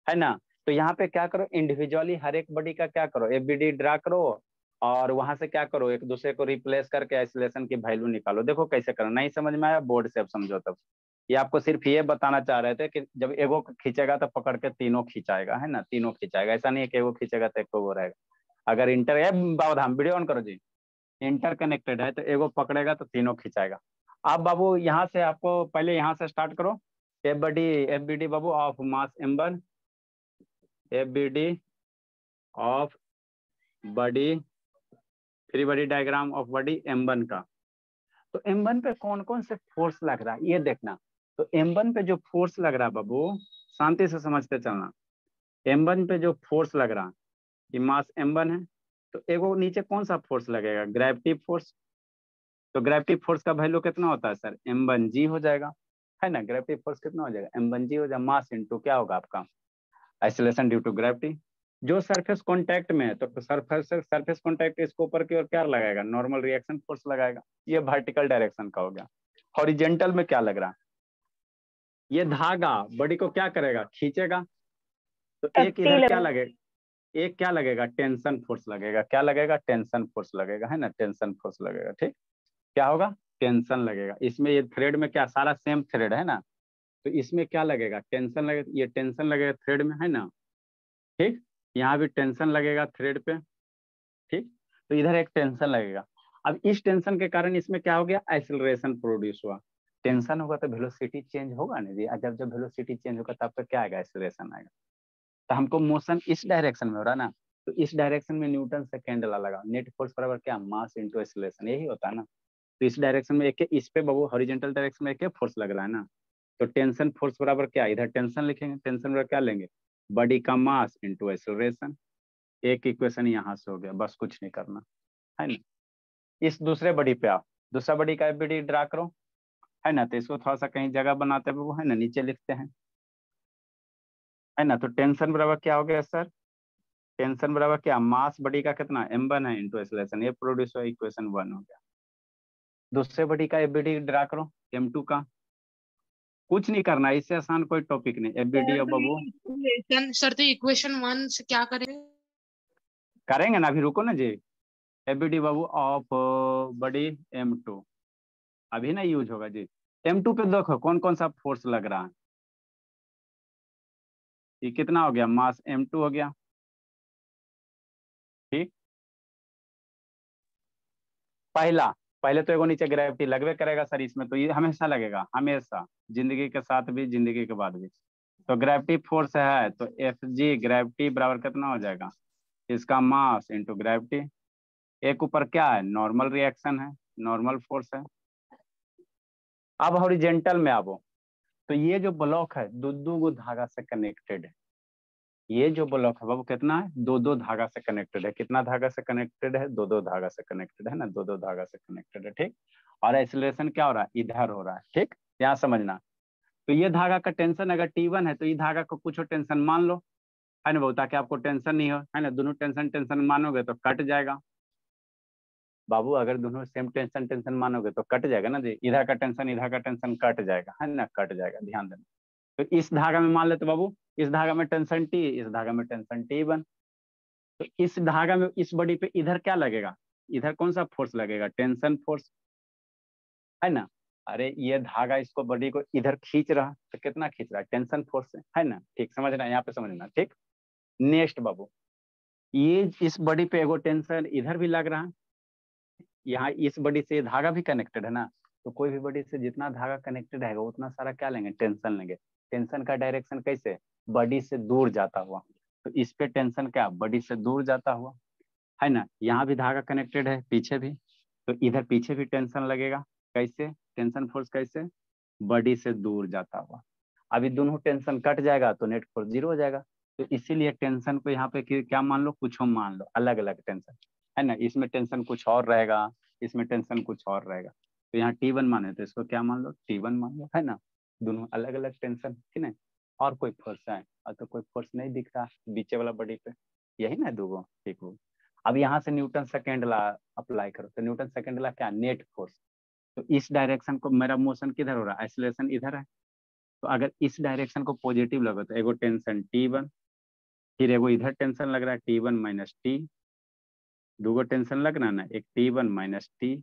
है ना। तो यहाँ पे क्या करो, इंडिविजुअली हर एक बॉडी का क्या करो, एफबीडी ड्रा करो, और वहां से क्या करो, एक दूसरे को रिप्लेस करके आइसोलेशन की वैल्यू निकालो। देखो कैसे करो, नहीं समझ में आया बोर्ड से अब समझो। तब ये आपको सिर्फ ये बताना चाह रहे थे कि जब एगो खींचेगा तो पकड़ के तीनों खींचाएगा, है ना, तीनों खींचाएगा। ऐसा नहीं है कि एगो खींचेगा तो एक को वो रहेगा। अगर इंटर है, बाबूधाम वीडियो ऑन करो जी, इंटर कनेक्टेड है तो एगो पकड़ेगा तो तीनों खींचाएगा। आप बाबू यहाँ से, आपको पहले यहाँ से स्टार्ट करो। FBD Babu of mass M1, FBD of body, free body diagram of body M1 का। तो M1 पे कौन कौन से फोर्स लग रहा है ये देखना। तो M1 पे जो फोर्स लग रहा है बाबू, शांति से समझते चलना। M1 पे जो फोर्स लग रहा है, ये मास M1 है, तो एगो नीचे कौन सा फोर्स लगेगा, ग्रेविटी फोर्स। तो ग्रेविटी फोर्स का वैल्यू कितना होता है सर, M1G हो जाएगा, है ना। ग्रेविटी फोर्स कितना हो जाएगा, M1G हो जाएगा। मास इंटू क्या होगा आपका, आइसोलेशन ड्यू टू ग्रेविटी। जो सरफेस कांटेक्ट में है, तो सरफेस कांटेक्ट इसको ऊपर की ओर क्या लगाएगा, नॉर्मल रिएक्शन फोर्स लगाएगा। ये वर्टिकल डायरेक्शन का हो गया। हॉरिजेंटल में क्या लग रहा है, ये धागा बॉडी को क्या करेगा, खींचेगा। तो एक इधर क्या लगेगा, एक क्या लगेगा, टेंशन फोर्स लगेगा। क्या लगेगा, टेंशन फोर्स लगेगा, है ना, टेंशन फोर्स लगेगा। ठीक, क्या होगा, टेंशन लगेगा। इसमें ये थ्रेड में क्या, सारा सेम थ्रेड है ना, तो इसमें क्या लगेगा, टेंशन लगेगा। ये टेंशन लगेगा थ्रेड में, है ना। ठीक, यहाँ भी टेंशन लगेगा थ्रेड पे। ठीक, तो इधर एक टेंशन लगेगा। अब इस टेंशन के कारण इसमें क्या हो गया, एक्सेलरेशन प्रोड्यूस हुआ। टेंशन होगा तो वेलोसिटी चेंज होगा ना जी। जब वेलोसिटी चेंज होगा तब तो क्या आएगा, एक्सेलरेशन आएगा। तो हमको मोशन इस डायरेक्शन में हो रहा ना, तो इस डायरेक्शन में न्यूटन सेकेंड लगा। नेट फोर्स बराबर क्या, मास इंटू एक्सेलरेशन, यही होता है ना। तो इस डायरेक्शन में एक, इस पे बाबू हॉरिजॉन्टल डायरेक्शन में एक फोर्स लग रहा है ना, तो टेंशन फोर्स बराबर क्या, इधर टेंशन लिखेंगे, टेंशन बराबर क्या लेंगे, बॉडी का मास इंटू एक्सेलरेशन। एक इक्वेशन यहाँ से हो गया, बस कुछ नहीं करना, है ना। इस दूसरे बॉडी पे आप दूसरा बॉडी का एफबीडी ड्रा करो, है ना। तो इसको थोड़ा सा कहीं जगह बनाते हैं वो, है ना, नीचे लिखते हैं, है ना। तो टेंशन बराबर क्या हो गया सर, टेंशन बराबर क्या, मास बॉडी का कितना M1 है इंटू एक्सेलरेशन। ये प्रोड्यूस हुआ, इक्वेशन 1 हो गया। दूसरे बॉडी का एफबीडी ड्रा करो, M2 का। कुछ नहीं करना, इससे आसान कोई टॉपिक नहीं। एफबीडी अब बाबू सर तो इक्वेशन 1 से क्या करेंगे, करेंगे ना, अभी रुको ना जी। FBD Babu of body M2 अभी ना यूज होगा जी। M2 पे देखो कौन कौन सा फोर्स लग रहा है। ये कितना हो गया, मास M2 हो गया। ठीक, पहले तो एगो नीचे ग्रेविटी लगवे करेगा सर इसमें, तो ये हमेशा लगेगा, हमेशा, जिंदगी के साथ भी जिंदगी के बाद भी। तो ग्रेविटी फोर्स है, तो Fg ग्रेविटी बराबर कितना हो जाएगा, इसका मास इंटू ग्रेविटी। एक ऊपर क्या है, नॉर्मल रिएक्शन है, नॉर्मल फोर्स है। अब हॉरिजेंटल में आवो, तो ये जो ब्लॉक है दो गो धागा से कनेक्टेड है। ये जो ब्लॉक है बाबू कितना है, दो धागा से कनेक्टेड है। कितना धागा से कनेक्टेड है, दो धागा से कनेक्टेड है ना, दो धागा से कनेक्टेड है। ठीक, और एक्सेलरेशन क्या हो रहा है, इधर हो रहा है। ठीक, यहाँ समझना। तो ये धागा का टेंशन अगर T1 है, तो ये धागा को कुछ टेंशन मान लो, है ना, ताकि आपको टेंशन नहीं हो, है ना। दोनों टेंशन मानोगे तो कट जाएगा बाबू। अगर दोनों सेम टेंशन मानोगे तो कट जाएगा ना जी। इधर का टेंशन कट जाएगा, है ना, कट जाएगा, ध्यान देना। तो इस धागा में मान लेते बाबू, इस धागा में टेंशन T, इस धागा में टेंशन T1। तो इस धागा में, इस बॉडी पे इधर क्या लगेगा, इधर कौन सा फोर्स लगेगा, टेंशन फोर्स, है ना। अरे ये धागा इसको बॉडी को इधर खींच रहा, तो कितना खींच रहा है, टेंशन फोर्स है ना। ठीक, समझना, यहाँ पे समझना। ठीक, नेक्स्ट बाबू, ये इस बॉडी पे एगो टेंशन इधर भी लग रहा है, यहाँ इस बॉडी से धागा भी कनेक्टेड है ना, तो कोई भी बॉडी से जितना धागा कनेक्टेड रहेगा उतना सारा क्या लेंगे, टेंशन लेंगे। टेंशन का डायरेक्शन कैसे, बॉडी से दूर जाता हुआ। तो इस पे टेंशन क्या, बॉडी से दूर जाता हुआ, है ना। यहाँ भी धागा कनेक्टेड है, पीछे भी, तो इधर पीछे भी टेंशन लगेगा। कैसे, टेंशन फोर्स कैसे, बॉडी से दूर जाता हुआ। अभी दोनों टेंशन कट जाएगा तो नेट फोर्स 0 हो जाएगा। तो इसीलिए टेंशन को यहाँ पे क्या मान लो, कुछ मान लो, अलग अलग टेंशन, है ना। इसमें टेंशन कुछ और रहेगा, इसमें टेंशन कुछ और रहेगा। तो यहाँ T1 माने तो इसको क्या मान लो, T1 मान लो, है ना। दोनों अलग अलग टेंशन, ठीक है। और कोई फोर्स है, और तो कोई फोर्स नहीं दिख रहा बीचे वाला बॉडी पे, यही ना दूगो, ठीक हो। अब यहाँ से न्यूटन सेकेंड लॉ अप्लाई करो, तो न्यूटन सेकेंड लॉ क्या, नेट फोर्स। तो इस डायरेक्शन को, मेरा मोशन किधर हो रहा है, एक्सीलरेशन इधर है, तो अगर इस डायरेक्शन को पॉजिटिव लगे तो एगो टेंशन T1, फिर एगो इधर टेंशन लग रहा है T1 माइनस T, दूगो टेंशन लगना ना, एक T1 माइनस T।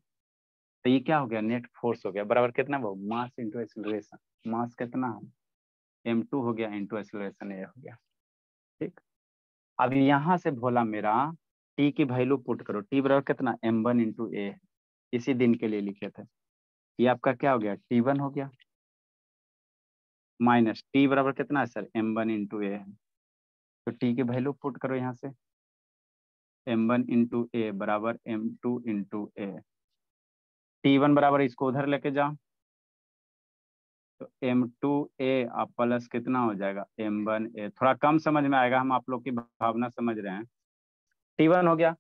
तो ये क्या हो गया, नेट फोर्स हो गया, बराबर कितना वो, मास इंटू एक्सीलरेशन। मास कितना है, m2 हो गया, इंटू एक्सीलरेशन a हो गया, ठीक। अब यहाँ से बोला मेरा t की वैल्यू पुट करो, t बराबर कितना, m1 इंटू a, इसी दिन के लिए लिखे थे। ये आपका क्या हो गया, T1 हो गया, माइनस t बराबर कितना है सर, m1 इंटू a है। तो t की वैल्यू पुट करो यहाँ से, m1 इंटू a बराबर m2 इंटू a। T1 बराबर इसको उधर लेके जाओ, तो m2a आप प्लस कितना हो जाएगा, m1a। थोड़ा कम समझ में आएगा, हम आप लोग की भावना समझ रहे हैं। T1 हो गया।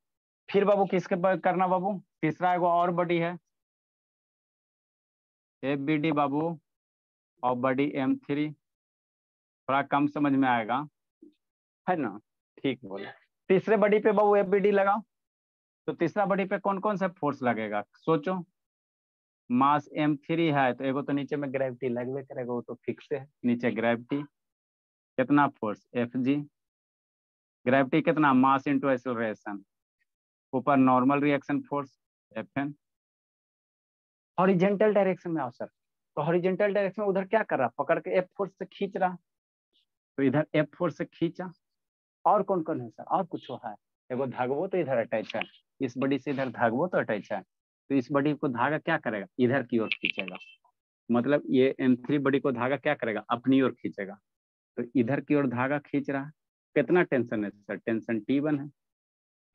फिर बाबू किसके पर करना बाबू, तीसरा एगो और बॉडी है FBD बाबू, और बॉडी M3, थोड़ा कम समझ में आएगा, है ना, ठीक बोला। तीसरे बॉडी पे बाबू FBD लगाओ, तो तीसरा बॉडी पे कौन कौन सा फोर्स लगेगा, सोचो। मास M3 है, तो एगो तो नीचे में ग्रेविटी लगवे करेगा, वो तो फिक्स है, नीचे ग्रेविटी कितना फोर्स Fg, ग्रेविटी कितना, मास इंटू एक्सीलरेशन, ऊपर normal reaction force Fn। Horizontal direction में आओ सर, तो हॉरिजेंटल डायरेक्शन में उधर क्या कर रहा, पकड़ के F फोर्स से खींच रहा, तो इधर F फोर्स से खींचा। और कौन कौन है सर, और कुछ है, एगो धागवो तो इधर अटैच है, इस बॉडी से इधर धागवो तो अटैच है, तो इस बॉडी को धागा क्या करेगा, इधर की ओर खींचेगा। मतलब ये M3 बॉडी को धागा क्या करेगा, अपनी ओर खींचेगा। तो इधर की ओर धागा खींच रहा है। कितना टेंशन है सर, टेंशन T1 है।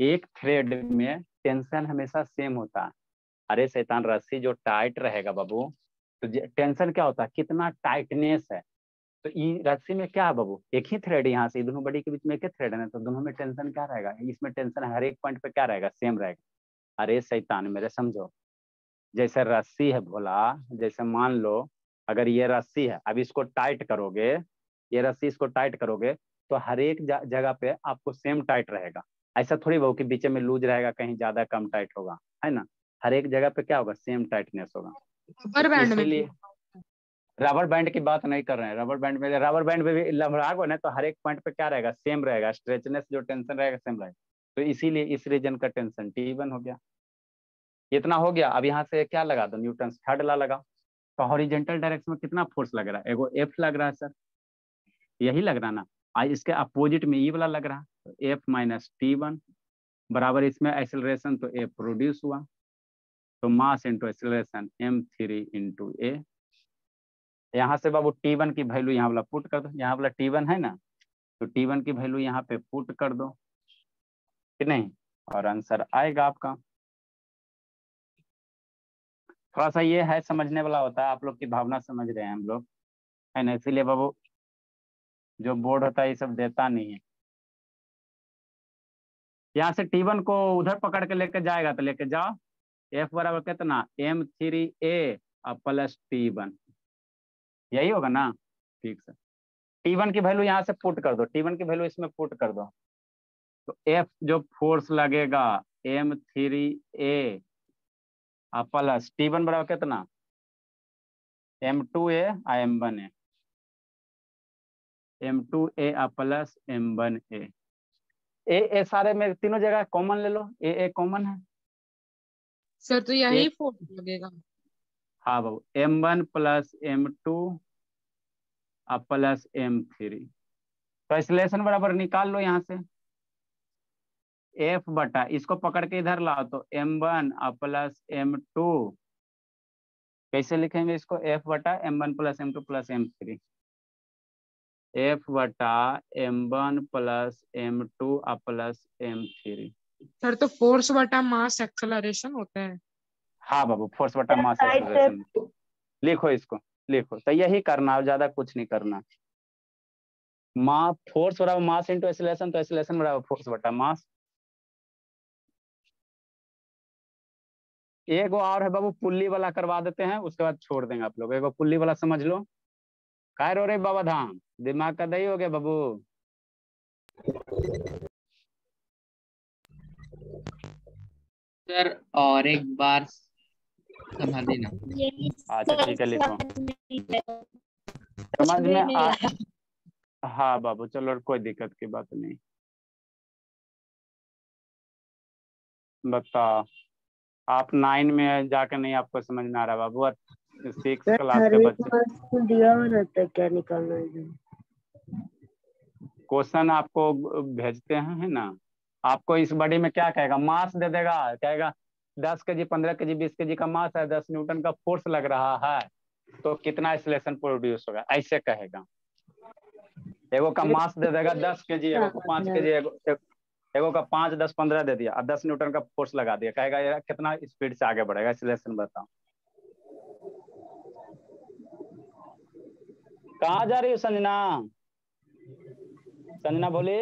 एक थ्रेड में टेंशन हमेशा सेम होता है। अरे शैतान, रस्सी जो टाइट रहेगा बाबू, तो टेंशन क्या होता है, कितना टाइटनेस है। तो ये रस्सी में क्या है बाबू, एक ही थ्रेड, यहाँ से दोनों बॉडी के बीच में एक ही थ्रेड है ना, तो दोनों में टेंशन क्या रहेगा, इसमें टेंशन हर एक पॉइंट पे क्या रहेगा, सेम रहेगा। अरे शैतान मेरे समझो, जैसे रस्सी है भोला, जैसे मान लो अगर ये रस्सी है, अब इसको टाइट करोगे, ये रस्सी इसको टाइट करोगे, तो हर एक जगह पे आपको सेम टाइट रहेगा। ऐसा थोड़ी बहु कि बीच में लूज रहेगा, कहीं ज्यादा कम टाइट होगा, है ना। हर एक जगह पे क्या होगा, सेम टाइटनेस होगा। रबर बैंड में इसीलिए रबर बैंड की बात नहीं कर रहे हैं, रबर बैंड में भी लमड़ागो ना, तो हर एक पॉइंट पे क्या रहेगा, सेम रहेगा, स्ट्रेचनेस जो टेंशन रहेगा सेम रहेगा। तो इसीलिए इस रीजन का टेंशन T1 हो गया। इतना हो गया। अब यहाँ से क्या लगा दो, न्यूटन थर्ड लॉ लगा। तो हॉरिजेंटल डायरेक्शन में कितना फोर्स लग रहा है, एगो F लग रहा है सर, यही लग रहा ना। आज इसके अपोजिट में E वाला लग रहा है, तो F माइनस T1 बराबर, इसमें एक्सेलरेशन तो A प्रोड्यूस हुआ, तो mass into acceleration M3 into A। यहाँ से बाबू T1 की वैल्यू यहाँ वाला पुट कर दो, यहाँ वाला T1 है ना, तो T1 की वैल्यू यहाँ पे पुट कर दो कि नहीं, और आंसर आएगा आपका। थोड़ा सा ये है समझने वाला होता है, आप लोग की भावना समझ रहे हैं हम लोग, है ना। इसीलिए बाबू जो बोर्ड होता है ये सब देता नहीं है। यहाँ से T1 को उधर पकड़ के लेके जाएगा, तो लेके जाओ, F बराबर कितना, M3A प्लस T1, यही होगा ना, ठीक सर। T1 की वैल्यू यहाँ से पुट कर दो, T1 की वैल्यू इसमें पुट कर दो, तो F जो फोर्स लगेगा M3A प्लस T1 बराबर कितना, M2A M1A, M2A plus M1A। ए सारे में तीनों जगह कॉमन ले लो, ए कॉमन है सर, तो यही फोर्स लगेगा। हाँ बाबू, M1 plus M2 plus M3। तो एक्सीलरेशन बराबर निकाल लो यहाँ से, F बटा, इसको पकड़ के इधर लाओ, तो M1 प्लस M2 कैसे लिखेंगे इसको? F/M1 + M2 + M3, F/M1 + M2 + M3। Sir तो फोर्स बटा मास एक्सेलरेशन होता है। हाँ बाबू, फोर्स बटा मास एक्सेलरेशन। लिखो इसको, लिखो। तो यही करना, ज्यादा कुछ नहीं करना। फोर्स बराबर मास इंटू एक्सेलरेशन, तो एक्सेलरेशन बराबर फोर्स बटा मास। एक और है बाबू, पुल्ली वाला करवा देते हैं, उसके बाद छोड़ देंगे आप लोग। एक पुल्ली वाला समझ लो। काय रो रे बाबा धाम, दिमाग का दही हो गया बाबू। सर और एक बार समझा देना। अच्छा ठीक है, लिखो। समझ में आ? हाँ बाबू चलो, कोई दिक्कत की बात नहीं। बताओ, आप 9 में जाकर नहीं आपको समझ में आ रहा बाबू? 6 क्लास के बच्चे दिया हुआ रहता है, क्या निकालना है? क्वेश्चन आपको भेजते हैं, है ना? आपको इस बॉडी में क्या कहेगा? मास दे देगा, कहेगा 10 kg 15 kg 20 kg का मास है, 10 न्यूटन का फोर्स लग रहा है, तो कितना एक्सेलरेशन प्रोड्यूस होगा, ऐसे कहेगा। एगो का मास दे देगा 10 kg, एगो को 5 kg, एगो का 5 10 15 दे दिया और 10 न्यूटन का फोर्स लगा दिया, कहेगा यार कितना स्पीड से आगे बढ़ेगा, एक्सेलरेशन बताओ। कहाँ जा रही हो संजना? संजना बोली।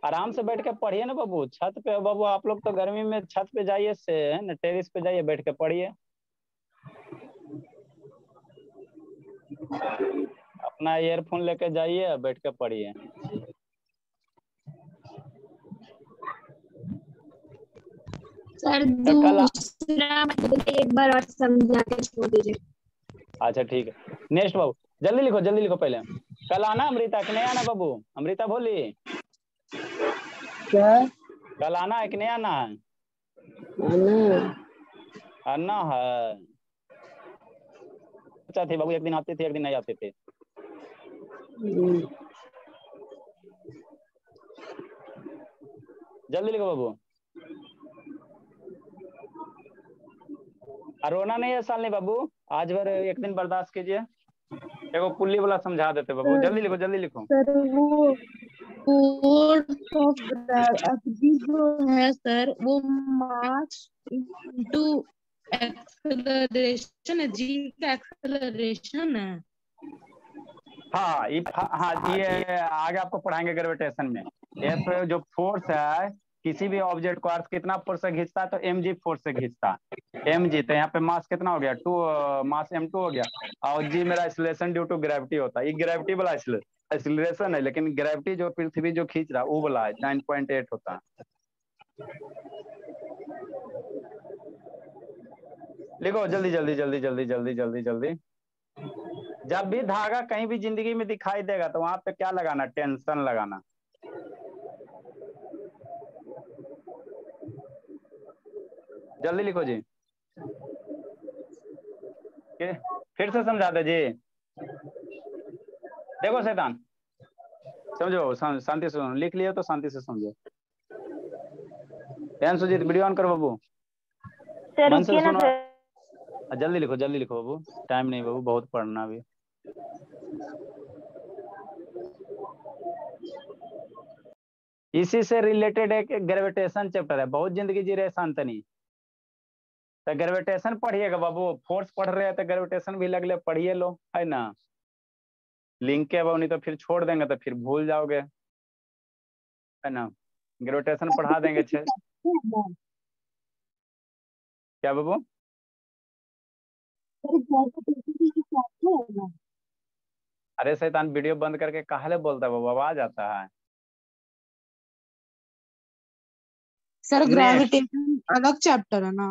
आराम से बैठ के पढ़िए ना बाबू, छत पे बाबू आप लोग तो गर्मी में छत पे जाइए से, है ना, टेरिस पे जाइए, बैठ के पढ़िए। अपना ईयरफोन लेके जाइए, बैठ के पढ़िए। सर कल दूसरा एक बार और समझा के छोड़ दीजिए। अच्छा ठीक है, नेक्स्ट बाबू जल्दी लिखो, जल्दी लिखो। पहले कल आना अमृता, कि नहीं आना बाबू? अमृता बोली क्या कल आना है कि नहीं आना है? आना है। अच्छा थे बाबू, एक दिन आते थे एक दिन नहीं आते थे। जल्दी लिखो बाबू। रोना नहीं है साल नहीं बाबू, आज भर एक दिन बर्दाश्त कीजिए। देखो पुल्ली वाला समझा देते बाबू, जल्दी लिखो, जल्दी लिखो। सर वो फोर्स ऑफ ग्रेविटी जो है सर, वो मास इनटू एक्सेलरेशन है, जी का एक्सेलरेशन है। हाँ ये आगे आपको पढ़ाएंगे ग्रेविटेशन में। एफ जो फोर्स है किसी भी ऑब्जेक्ट को अर्थ कितना फोर्स से खींचता है, तो mg फोर्स से खींचता है। mg तो यहाँ पे मास कितना हो गया? 2 मास m2 हो गया, और g मेरा एक्सीलरेशन ड्यू टू ग्रेविटी होता है। ये ग्रेविटी वाला एक्सीलरेशन है, लेकिन ग्रेविटी जो पृथ्वी जो खींच रहा है वो वाला है, 9.8 होता है। लिखो जल्दी जल्दी जल्दी जल्दी जल्दी जल्दी जल्दी। जब भी धागा कहीं भी जिंदगी में दिखाई देगा तो वहां पे क्या लगाना? टेंशन लगाना। जल्दी लिखो जी। फिर से समझा दे जी। देखो शैतान, समझो, शांति से लिख लियो तो शांति से समझो। सुजीत वीडियो ऑन करो बाबू। मन से सुनो, जल्दी लिखो बाबू, टाइम नहीं बाबू, बहुत पढ़ना अभी। इसी से रिलेटेड एक ग्रेविटेशन चैप्टर है, बहुत जिंदगी जी रहे शांतनी, तो ग्रेविटेशन पढ़िएगा बाबू। फोर्स पढ़ रहे हैं तो ग्रेविटेशन भी लगले पढ़िए लो, है ना। लिंक है बाबू, नहीं तो फिर छोड़ देंगे तो फिर भूल जाओगे, है ना। ग्रेविटेशन पढ़ा देंगे। क्या बाबू? अरे शैतान वीडियो बंद करके काहे बोलता है बाबू, आवाज आता है। सर ग्रेविटेशन अलग चैप्टर है ना?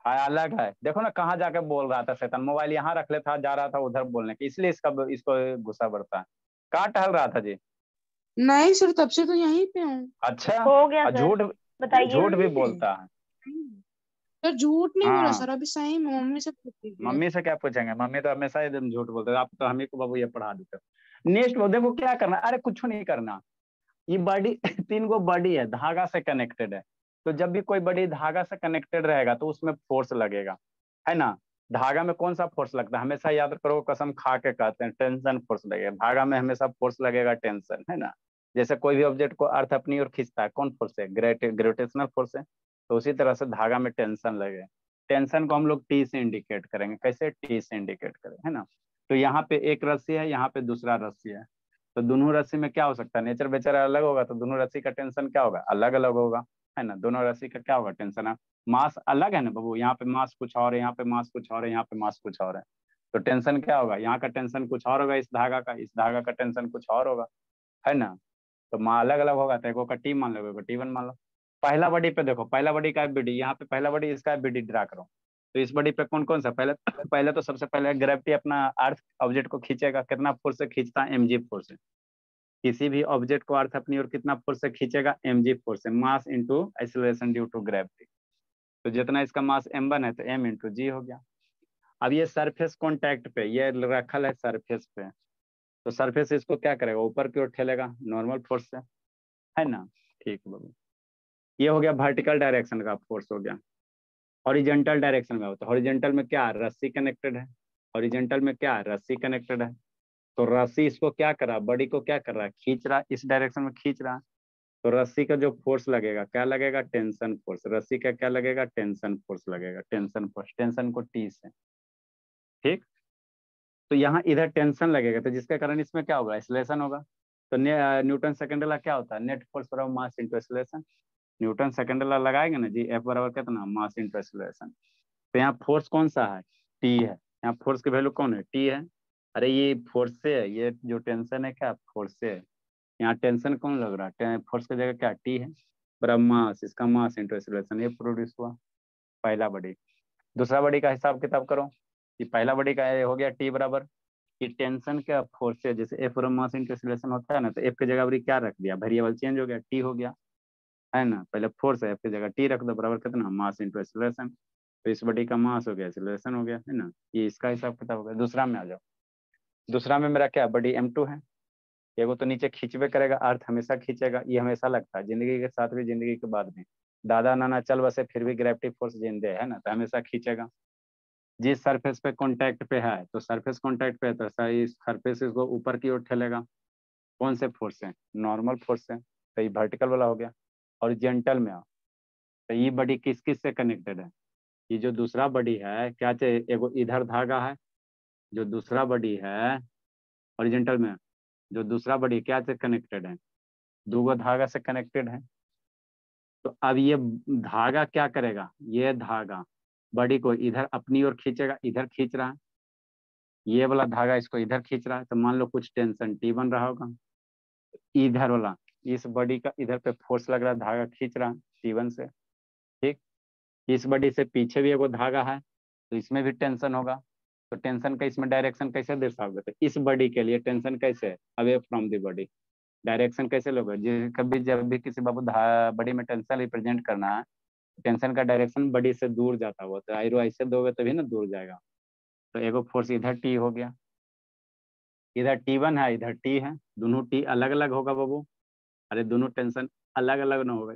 हाँ अलग है। देखो ना कहाँ जाके बोल रहा था शैतान, मोबाइल यहाँ रख ले था, जा रहा था उधर बोलने की, इसलिए इसको गुस्सा बढ़ता है। कहाँ टहल रहा था जी? नहीं सर, तब से तो यहीं पे हूँ। अच्छा, हो गया सर, झूठ बताइए। झूठ भी बोलता है। सर झूठ नहीं बोला हाँ। सर, अभी सही में मम्मी से पूछिए। मम्मी से क्या पूछेंगे? मम्मी तो हमेशा एकदम झूठ बोलते हैं। आप तो हमें को बाबू ये पढ़ा देते हो। नेक्स्ट देखो क्या करना, अरे कुछ नहीं करना। ये बॉडी 3 गो बॉडी है, धागा से कनेक्टेड है। तो जब भी कोई बड़ी धागा से कनेक्टेड रहेगा तो उसमें फोर्स लगेगा, है ना। धागा में कौन सा फोर्स लगता है, हमेशा याद करो, कसम खा के कहते हैं टेंशन फोर्स लगेगा। धागा में हमेशा फोर्स लगेगा टेंशन, है ना। जैसे कोई भी ऑब्जेक्ट को अर्थ अपनी ओर खींचता है, कौन फोर्स है, ग्रेविटेशनल फोर्स है। तो उसी तरह से धागा में टेंशन लगे। टेंशन को हम लोग टी से इंडिकेट करेंगे, कैसे, टी से इंडिकेट करेंगे, है ना। तो यहाँ पे एक रस्सी है, यहाँ पे दूसरा रस्सी है, तो दोनों रस्सी में क्या हो सकता है, नेचर बेचारा अलग होगा, तो दोनों रस्सी का टेंशन क्या होगा, अलग अलग होगा, है ना। दोनों रस्सी का क्या होगा, टेंशन है। मास अलग है ना बाबू, यहाँ पे मास कुछ और है, यहाँ पे मास कुछ और है, यहाँ पे मास कुछ और है, तो टेंशन क्या होगा, यहाँ का टेंशन कुछ और होगा, इस धागा का, इस धागा का टेंशन कुछ और होगा, है ना। तो माँ अलग अलग होगा, तो एगो का टी मान लो, एगो टी1 मान लो। पहला बॉडी पे देखो, पहला बॉडी का है बीडी, यहाँ पे पहला बॉडी इसका है बीडी, ड्रा करो। तो इस बॉडी पे कौन कौन सा, पहले पहले तो सबसे पहले ग्रेविटी अपना अर्थ ऑब्जेक्ट को खींचेगा, कितना फोर्स से खींचता है, mg फोर्स से। किसी भी ऑब्जेक्ट को अर्थ अपनी ओर कितना फोर्स से खींचेगा, mg फोर्स से, mass into acceleration due to gravity. तो जितना इसका मास m1 है तो m इंटू जी हो गया। अब ये सरफेस कॉन्टैक्ट पे ये रखल है सरफेस पे, तो सरफेस इसको क्या करेगा, ऊपर की ओर ठेलेगा नॉर्मल फोर्स से, है ना। ठीक बाबू, ये हो गया वर्टिकल डायरेक्शन का फोर्स हो गया। हॉरिजेंटल डायरेक्शन में होता है, हॉरिजेंटल में क्या, रस्सी कनेक्टेड है, हॉरिजेंटल में क्या, रस्सी कनेक्टेड है। तो रस्सी इसको क्या कर रहा, बॉडी को क्या कर रहा है, खींच रहा, इस डायरेक्शन में खींच रहा। तो रस्सी का जो फोर्स लगेगा क्या लगेगा, टेंशन फोर्स। रस्सी का क्या लगेगा, टेंशन फोर्स लगेगा, टेंशन फोर्स, टेंशन को टी से, ठीक। तो यहाँ इधर टेंशन लगेगा, तो जिसके कारण इसमें क्या होगा, एक्सीलरेशन होगा। तो न्यूटन सेकेंड लॉ क्या होता है, नेट फोर्स बराबर मास into acceleration. Newton second law लगाएंगे ना जी, एफ बराबर कितना, मास इंटू एक्सीलरेशन। तो यहाँ फोर्स कौन सा है, टी है। यहाँ फोर्स की वैल्यू कौन है, टी है। अरे ये फोर्स से है, ये जो टेंशन है क्या, फोर्स से है। यहाँ टेंशन कौन लग रहा है, फोर्स की जगह क्या, टी है, बराबर मास, इसका मास इंटू एक्सीलरेशन, ये प्रोड्यूस हुआ पहला बॉडी। दूसरा बॉडी का हिसाब किताब करो, कि पहला बॉडी का हो गया टी बराबर, कि टेंशन का फोर्स है, जैसे एफ मास इंटू एक्सीलरेशन होता है ना, तो एफ की जगह क्या रख दिया, वेरिएबल चेंज हो गया, टी हो गया, है ना। पहले फोर्स है, एफ की जगह टी रख दो, बराबर कितना, मास इंटू एक्सीलरेशन। तो इस बॉडी का मास हो गया, एक्सीलरेशन हो गया, है ना। ये इसका हिसाब किताब हो गया। दूसरा में आ जाओ, दूसरा में मेरा क्या, बॉडी m2 है। एगो तो नीचे खींचवे करेगा, अर्थ हमेशा खींचेगा, ये हमेशा लगता है, जिंदगी के साथ भी, जिंदगी के बाद भी। दादा नाना चल बसे फिर भी ग्रेविटी फोर्स जिंदे है ना, तो हमेशा खींचेगा। जिस सरफेस पे कांटेक्ट पे है, तो सरफेस कांटेक्ट पे है, तो इस सरफेस को ऊपर की ओर ठेलेगा, कौन से फोर्स से, नॉर्मल फोर्स से। तो ये वर्टिकल वाला हो गया। हॉरिजॉन्टल में आओ, तो ये बॉडी किस किस से कनेक्टेड है, ये जो दूसरा बॉडी है क्या चाहिए, एगो इधर धागा है, जो दूसरा बॉडी है हॉरिजॉन्टल में, जो दूसरा बॉडी क्या से कनेक्टेड है, दो धागा से कनेक्टेड है। तो अब ये धागा क्या करेगा, ये धागा बॉडी को इधर अपनी ओर खींचेगा, इधर खींच रहा है, ये वाला धागा इसको इधर खींच रहा है, तो मान लो कुछ टेंशन टी बन रहा होगा। इधर वाला, इस बॉडी का इधर पे फोर्स लग रहा है, धागा खींच रहा है टी1 से, ठीक। इस बॉडी से पीछे भी एगो धागा है, तो इसमें भी टेंशन होगा। तो टेंशन का इसमें डायरेक्शन कैसे दर्शाओगे, तो इस बॉडी के लिए टेंशन कैसे है, away from the body, direction कैसे लोगे, कभी जब भी किसी बाबू बॉडी में टेंशन रिप्रेजेंट करना है, टेंशन का डायरेक्शन बॉडी से दूर जाता हुआ, तो आयरो ऐसे दोगे तभी ना दूर जाएगा। तो एगो फोर्स इधर टी हो गया, इधर टी1 है, इधर टी है, दोनों टी अलग अलग होगा बाबू। अरे दोनों टेंशन अलग अलग ना होगा,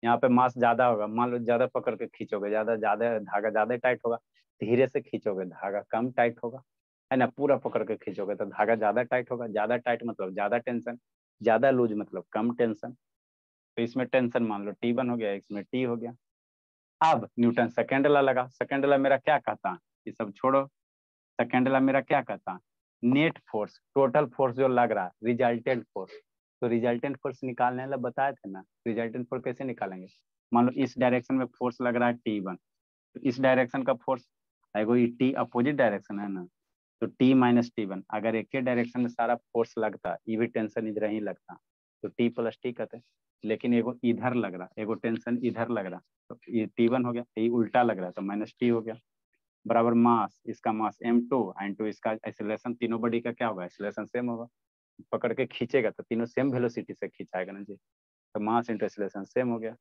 यहाँ पे मास ज्यादा होगा, मान लो ज्यादा पकड़ के खींचोगे, ज्यादा ज्यादा धागा ज्यादा टाइट होगा, धीरे से खींचोगे धागा कम टाइट होगा, है ना। पूरा पकड़ के खींचोगे तो धागा ज्यादा टाइट होगा, ज्यादा टाइट मतलब ज्यादा टेंशन, ज्यादा लूज मतलब कम टेंशन। तो इसमें टेंशन मान लो टी1 हो गया, इसमें टी हो गया। अब न्यूटन सेकेंड लॉ लगा, सेकेंड लॉ मेरा क्या कहता है, ये सब छोड़ो, सेकेंड लॉ मेरा क्या कहता है, नेट फोर्स, टोटल फोर्स जो लग रहा है, रिजल्टेंट फोर्स। तो रिजल्टेंट फोर्स निकालने वाला बताए थे ना, रिजल्टेंट फोर्स कैसे निकालेंगे, मान लो इस डायरेक्शन में फोर्स लग रहा है टी1, तो इस डायरेक्शन का फोर्स आएगा, ये टी अपोजिट डायरेक्शन है ना, तो टी माइनस टी1। अगर एक ही डायरेक्शन में सारा फोर्स लगता, ये भी टेंशन इधर ही लगता, तो टी प्लस टी कहते। लेकिन एगो इधर लग रहा, एगो टेंशन इधर लग रहा, तो ये टी1 हो गया, ये उल्टा लग रहा तो माइनस टी हो गया, बराबर मास, इसका मास m2 एंड इसका एक्सीलरेशन, तीनों बॉडी का क्या होगा, एक्सीलरेशन सेम होगा। पकड़ के खींचेगा तो तीनों सेम वेलोसिटी से खींचाएगा ना जी, तो मास इंटू एक्सीलरेशन सेम हो गया।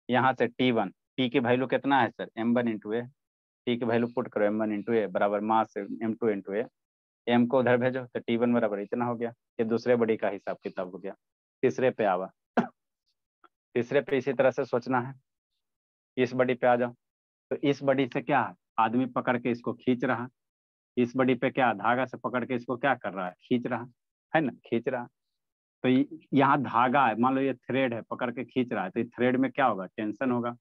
यहाँ से टी1, टी की वैल्यू कितना है सर, m1 इंटू ए, टी की वैल्यू पुट करो m1 इंटू ए बराबर मास m2 इंटू ए, m को उधर भेजो तो टी1 बराबर इतना हो गया। ये दूसरे बॉडी का हिसाब किताब हो गया। तीसरे पे आवा, तीसरे पे इसी तरह से सोचना है, इस बॉडी पे आ जाओ। तो इस बॉडी से क्या आदमी पकड़ के इसको खींच रहा, इस बॉडी पे क्या धागा से पकड़ के इसको क्या कर रहा है, खींच रहा है ना, खींच रहा। तो यहाँ धागा है, मान लो ये थ्रेड है, पकड़ के खींच रहा है, तो थ्रेड में क्या होगा, टेंशन होगा।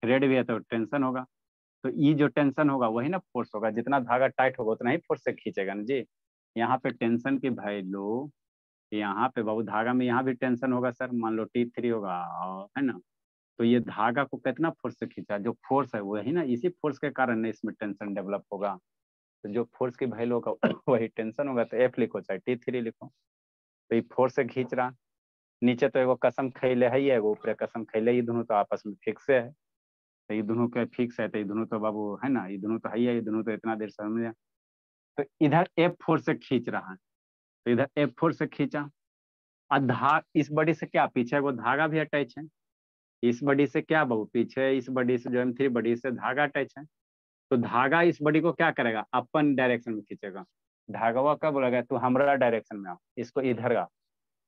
थ्रेड भी है तो टेंशन होगा, तो ये जो टेंशन होगा वही ना फोर्स होगा। जितना धागा टाइट होगा उतना ही फोर्स से खींचेगा ना जी। यहाँ पे टेंशन की वैल्यू, यहाँ पे बाबू धागा में यहाँ भी टेंशन होगा सर, मान लो T3 होगा, है ना। तो ये धागा को कितना फोर्स से खींचा, जो फोर्स है वही ना, इसी फोर्स के कारण इसमें टेंशन डेवलप होगा। तो जो फोर्स की वैल्यू होगा वही टेंशन होगा। तो F लिखो चाहे T3 लिखो। तो ये फोर्स से खींच रहा, नीचे तो एगो कसम खैले है, एगो ऊपर कसम खैले, ये दोनों तो आपस में फिक्स है। तो ये दोनों का फिक्स है, तो ये दोनों तो बाबू है ना, ये दोनों तो है, ये दोनों तो इतना देर समझ। तो इधर F4 से खींच रहा है, तो इधर F4 से खींचा। और इस बॉडी से क्या पीछे वो धागा भी अटैच है, इस बॉडी से क्या बाबू पीछे, इस बॉडी से जो M3 बॉडी से धागा अटैच है। तो धागा इस बॉडी को क्या करेगा, अपन डायरेक्शन में खींचेगा। धागा कब बोलेगा तू हमारा डायरेक्शन में आ, इसको इधर का।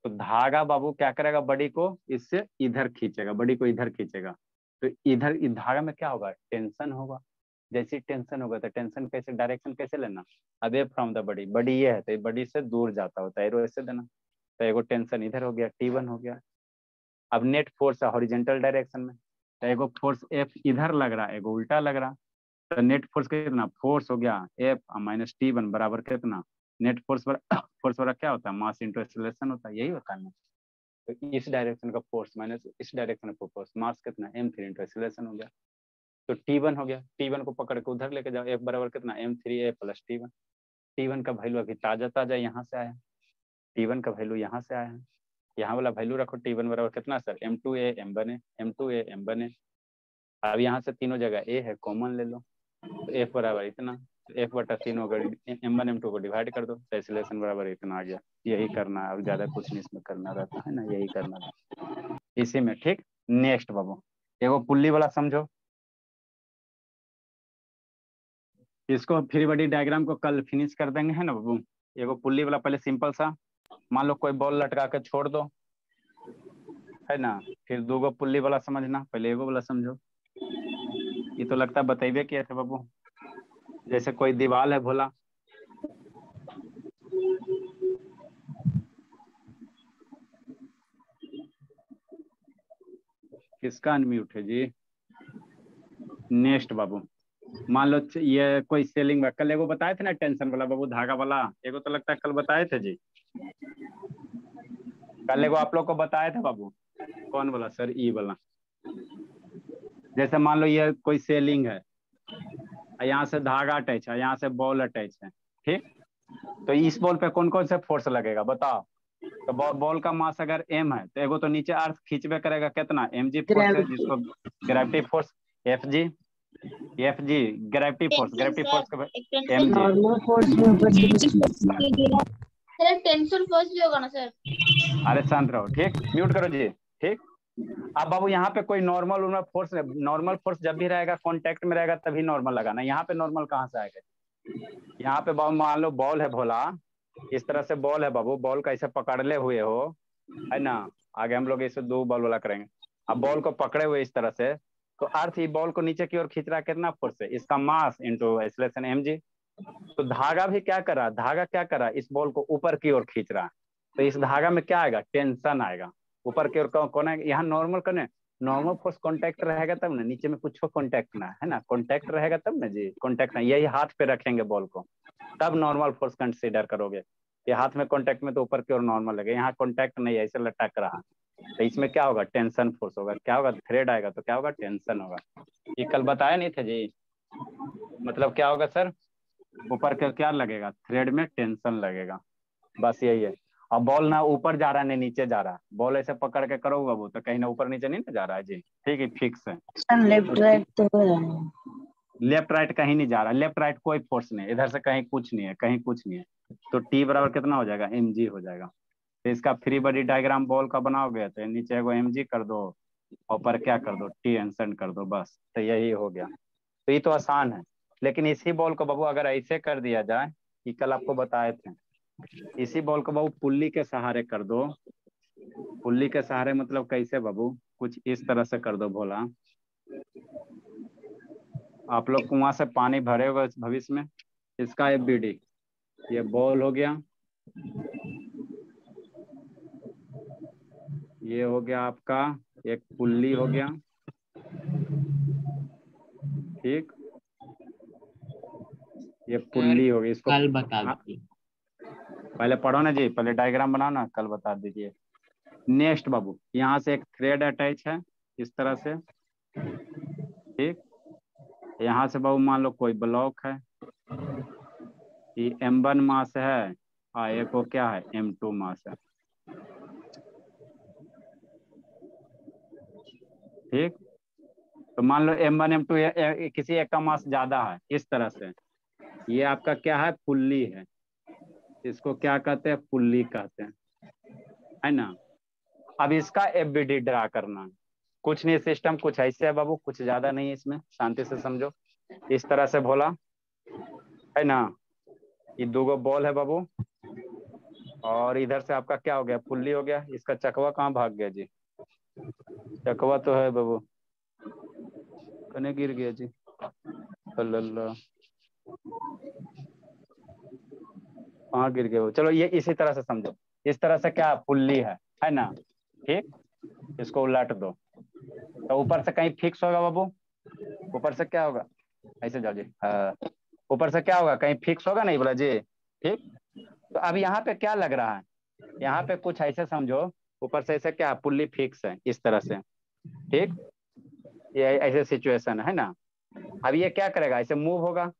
तो धागा बाबू क्या करेगा, बॉडी को इससे इधर खींचेगा, बॉडी को इधर खींचेगा। तो इधर इस धागा में क्या होगा, टेंशन होगा। जैसी टेंशन होगा तो टेंशन कैसे, डायरेक्शन कैसे लेना, away from the body. Body ये है तो बॉडी से दूर जाता होता है, एरो ऐसे देना। तो एगो टेंशन इधर हो गया, T1 हो गया। अब नेट फोर्स है हॉरिजेंटल डायरेक्शन में, तो एगो फोर्स F इधर लग रहा है, एगो उल्टा लग रहा। तो नेट फोर्स कितना, फोर्स हो गया F माइनस T1 बराबर कितना, नेट फोर्स फोर्स वाला क्या होता है, मास इंटू एक्सेलरेशन होता है, यही होता है ना। तो इस डायरेक्शन का फोर्स माइनस इस डायरेक्शन का फोर्स, मास कितना M3 इंटू एक्सेलरेशन हो गया। तो T1 हो गया, T1 को पकड़ के उधर लेके जाओ, F बराबर कितना M3A प्लस T1। T1 का वैल्यू अभी ताजा ताजा यहाँ से आया, T1 का वैल्यू यहाँ से आया है, यहाँ वाला वैल्यू रखो। T1 बराबर कितना sir, M2A M1A M2A M1A। अब यहाँ से तीनों जगह A है, कॉमन ले लो। तो F बराबर इतना, F बटा 3 होगा, M1 M2 को डिवाइड कर दो, तो एक्सेलरेशन बराबर इतना आ गया। यही करना है, अब ज्यादा कुछ नहीं इसमें करना रहता है ना, यही करना रहता इसी में। ठीक, नेक्स्ट बाबू एगो पुल्ली वाला समझो। इसको फ्री बॉडी डायग्राम को कल फिनिश कर देंगे, है ना बाबू। एगो पुल्ली वाला पहले सिंपल सा, मान लो कोई बॉल लटका के छोड़ दो, है ना। फिर दूगो पुल्ली वाला समझना, पहले एगो वाला समझो। ये तो लगता है बतेबे किए थे बाबू। जैसे कोई दीवार है भोला, किसका अनम्यूट है जी। नेक्स्ट बाबू, मान लो ये कोई सेलिंग, कल एगो बताए थे ना टेंशन वाला बाबू, धागा वाला एगो, तो लगता है कल बताए थे जी। कल एगो आप लोग को बताए थे बाबू, कौन वाला सर, ई वाला। जैसे मान लो ये कोई सेलिंग है, यहाँ से धागा अटैच है, यहाँ से बॉल अटैच है, ठीक। तो इस बॉल पे कौन कौन से फोर्स लगेगा बताओ। तो बॉल का मास अगर M है, तो एगो तो नीचे अर्थ खींचबे करेगा कितना, mg फोर्स है, जिसको gravity force FG gravity force mg। Normal force में ऊपर सर टेंशन फोर्स भी होगा ना सर। अरे शांत रहो, ठीक, म्यूट करो जी, ठीक। अब बाबू यहाँ पे कोई नॉर्मल फोर्स, नॉर्मल फोर्स जब भी रहेगा कांटेक्ट में रहेगा तभी नॉर्मल लगाना। यहाँ पे नॉर्मल कहाँ से आएगा, यहाँ पे बाबू मान लो बॉल है भोला, इस तरह से बॉल है बाबू, बॉल का ऐसे पकड़ले हुए हो, है ना। आगे हम लोग इसे दो बॉल वाला करेंगे। अब बॉल को पकड़े हुए इस तरह से, तो अर्थ ही बॉल को नीचे की ओर खींच रहा है, कितना फोर्स है, इसका मास इंटू एक्सेलरेशन mg। तो धागा भी क्या कर रहा है, धागा क्या कर रहा है, इस बॉल को ऊपर की ओर खींच रहा है। तो इस धागा में क्या आएगा, टेंशन आएगा ऊपर की ओर। कौन है यहाँ, नॉर्मल कौन है, नॉर्मल फोर्स कॉन्टैक्ट रहेगा तब ना, नीचे में कुछ कॉन्टैक्ट ना, है ना, कॉन्टैक्ट रहेगा तब ना जी, कॉन्टैक्ट ना, यही हाथ पे रखेंगे बॉल को, तब नॉर्मल फोर्स कंसीडर करोगे। ये हाथ में कॉन्टैक्ट में तो ऊपर की ओर नॉर्मल लगे, यहाँ कॉन्टैक्ट नहीं है, ऐसे लटक रहा। तो इसमें क्या होगा, टेंशन फोर्स होगा। क्या होगा, थ्रेड आएगा तो क्या होगा, टेंशन होगा। ये कल बताया नहीं थे जी। मतलब क्या होगा सर, ऊपर के क्या लगेगा, थ्रेड में टेंशन लगेगा, बस यही है। अब बॉल ना ऊपर जा रहा है ना नीचे जा रहा है, बॉल ऐसे पकड़ के करोगे वो तो कहीं ना ऊपर नीचे नहीं ना जा रहा है जी, ठीक है, फिक्स है। लेफ्ट राइट तो हो रहा है, लेफ्ट राइट कहीं नहीं जा रहा, लेफ्ट राइट कोई फोर्स नहीं, इधर से कहीं कुछ नहीं है, कहीं कुछ नहीं है। तो T बराबर कितना हो जाएगा, mg हो जाएगा। तो इसका फ्री बॉडी डायग्राम बॉल का बनाओगे तो नीचे एगो mg कर दो, ऊपर क्या कर दो, टेंशन कर दो, बस। तो यही हो गया। तो ये तो आसान है। लेकिन इसी बॉल को बाबू अगर ऐसे कर दिया जाए, ये कल आपको बताए थे, इसी बॉल को बाबू पुल्ली के सहारे कर दो। पुल्ली के सहारे मतलब कैसे बाबू, कुछ इस तरह से कर दो भोला। आप लोग कुआं से पानी भरे होगा इस भविष्य में। इसका FBD, ये बॉल हो गया, ये हो गया आपका एक पुल्ली हो गया, ठीक, ये पुल्ली हो गई। इसको कल बता दीजिए। पहले पढ़ो ना जी, पहले डायग्राम बनाओ ना, कल बता दीजिए। नेक्स्ट बाबू, यहाँ से एक थ्रेड अटैच है इस तरह से, ठीक। यहाँ से बाबू मान लो कोई ब्लॉक है, ये M1 मास है और एक को क्या है M2 मास है, ठीक। तो मान लो M1 M2 किसी एक का मास ज्यादा है इस तरह से। ये आपका क्या है, पुल्ली है, इसको क्या कहते हैं, पुल्ली कहते हैं, है ना। अब इसका FBD ड्रा करना, कुछ नहीं, सिस्टम कुछ ऐसे है बाबू, कुछ ज्यादा नहीं है इसमें, शांति से समझो। इस तरह से भोला, है ना, ये दो बॉल है बाबू, और इधर से आपका क्या हो गया, पुल्ली हो गया। इसका चकवा कहाँ भाग गया जी, चकवा तो है बाबू, कने गिर गया जी, अल्लाह कहाँ गिर गया वो। चलो ये इसी तरह से समझो, इस तरह से क्या पुल्ली है ना, ठीक। इसको उलट दो तो ऊपर से कहीं फिक्स होगा बाबू, ऊपर से क्या होगा, ऐसे जाओ जी, हाँ, ऊपर से क्या होगा, कहीं फिक्स होगा नहीं बोला जी, ठीक। तो अब यहाँ पे क्या लग रहा है, यहाँ पे कुछ ऐसे समझो, ऊपर से ऐसे क्या पुल्ली फिक्स है इस तरह से, ठीक। ये ऐसे सिचुएशन है ना। अब ये क्या करेगा, ऐसे मूव होगा,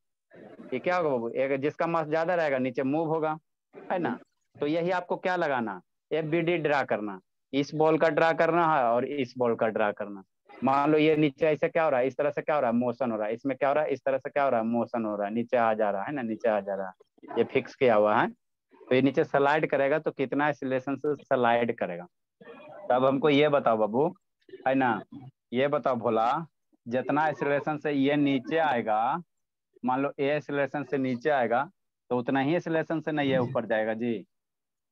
ये क्या होगा बाबू, एक जिसका मास ज्यादा रहेगा नीचे मूव होगा, है ना। तो यही आपको क्या लगाना, FBD ड्रा करना, इस बॉल का ड्रा करना है और इस बॉल का ड्रा करना। मान लो ये नीचे ऐसे क्या हो रहा है, इस तरह से क्या हो रहा है, मोशन हो रहा है, इसमें क्या हो रहा है, इस तरह से क्या हो रहा है, मोशन हो रहा है, नीचे आ जा रहा है ना, नीचे आ जा रहा है, ये फिक्स किया हुआ है। तो ये नीचे स्लाइड करेगा तो कितना एक्सीलरेशन से स्लाइड करेगा। तब हमको ये बताओ बाबू, है ना, ये बताओ भोला, जितना एक्सीलरेशन से ये नीचे आएगा, मान लो A एक्सीलरेशन से नीचे आएगा तो उतना ही एक्सीलरेशन से नहीं है ऊपर जाएगा जी।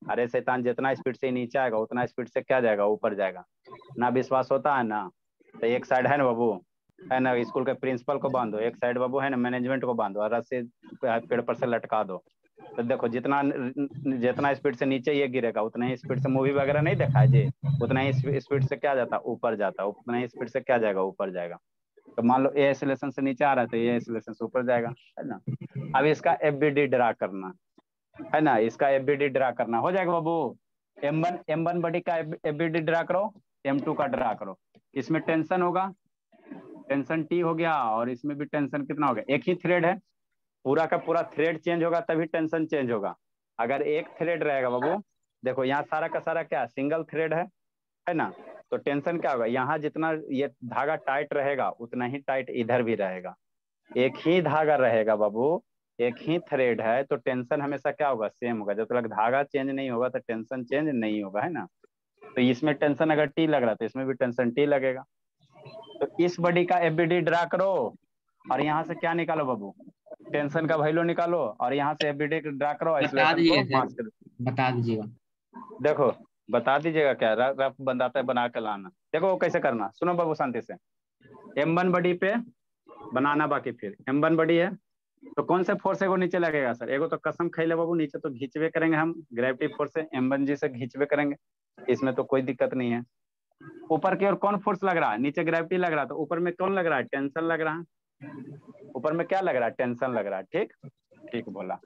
अरे शैतान, जितना स्पीड से नीचे आएगा उतना स्पीड से क्या जाएगा, ऊपर जाएगा ना। विश्वास होता है ना। तो एक साइड है ना बाबू, है ना, स्कूल के प्रिंसिपल को बांधो, एक साइड बाबू है ना मैनेजमेंट को बांधो, और रस्सी पेड़ पर से लटका दो। तो देखो जितना स्पीड से नीचे ये गिरेगा उतना ही स्पीड से, मूवी वगैरह नहीं देखा है जी, उतना ही स्पीड से क्या जाता, ऊपर जाता, उतना ही स्पीड से क्या जाएगा, ऊपर जाएगा। तो मान लो A एक्सीलरेशन से नीचे आ रहा है तो ये एक्सीलरेशन से ऊपर जाएगा, है ना। अब इसका FBD ड्रा करना, है ना, इसका FBD ड्रा करना हो जाएगा बाबू। M1 बॉडी का FBD ड्रा करो, M2 का ड्रा करो। इसमें टेंशन होगा, टेंशन T हो गया, और इसमें भी टेंशन कितना हो गया, एक ही थ्रेड है, पूरा का पूरा थ्रेड चेंज होगा तभी टेंशन चेंज होगा। अगर एक थ्रेड रहेगा बाबू, देखो यहाँ सारा का सारा क्या सिंगल थ्रेड है ना, तो टेंशन क्या होगा, यहाँ जितना ये धागा टाइट रहेगा उतना ही टाइट इधर भी रहेगा। एक ही धागा रहेगा बाबू, एक ही थ्रेड है, तो टेंशन हमेशा क्या होगा, सेम होगा। जब तक धागा चेंज नहीं होगा तो टेंशन चेंज नहीं होगा, है ना। तो इसमें टेंशन अगर T लग रहा है तो इसमें भी टेंशन T लगेगा। तो इस बॉडी का FBD ड्रा करो, और यहाँ से क्या निकालो बाबू, टेंशन का वैल्यू निकालो, और यहाँ से FBD ड्रा करो, बता दीजिए को सर, बता दीजिएगा। देखो बता दीजिएगा क्या, रफ बनाता है, बना के लाना। देखो कैसे करना, सुनो बाबू शांति से। M1 बॉडी पे बनाना, बाकी फिर M1 बॉडी है तो कौन से फोर्स एगो नीचे लगेगा सर, एगो तो कसम खैले बाबू, नीचे तो घींचवे करेंगे हम, ग्रेविटी फोर्स से M1G से घींचवे करेंगे, इसमें तो कोई दिक्कत नहीं है। ऊपर की ओर कौन फोर्स लग रहा है, नीचे ग्रेविटी लग रहा है, तो ऊपर में कौन लग रहा है, टेंशन लग रहा है। ऊपर में क्या लग रहा है, टेंशन लग रहा है, ठीक ठीक बोला।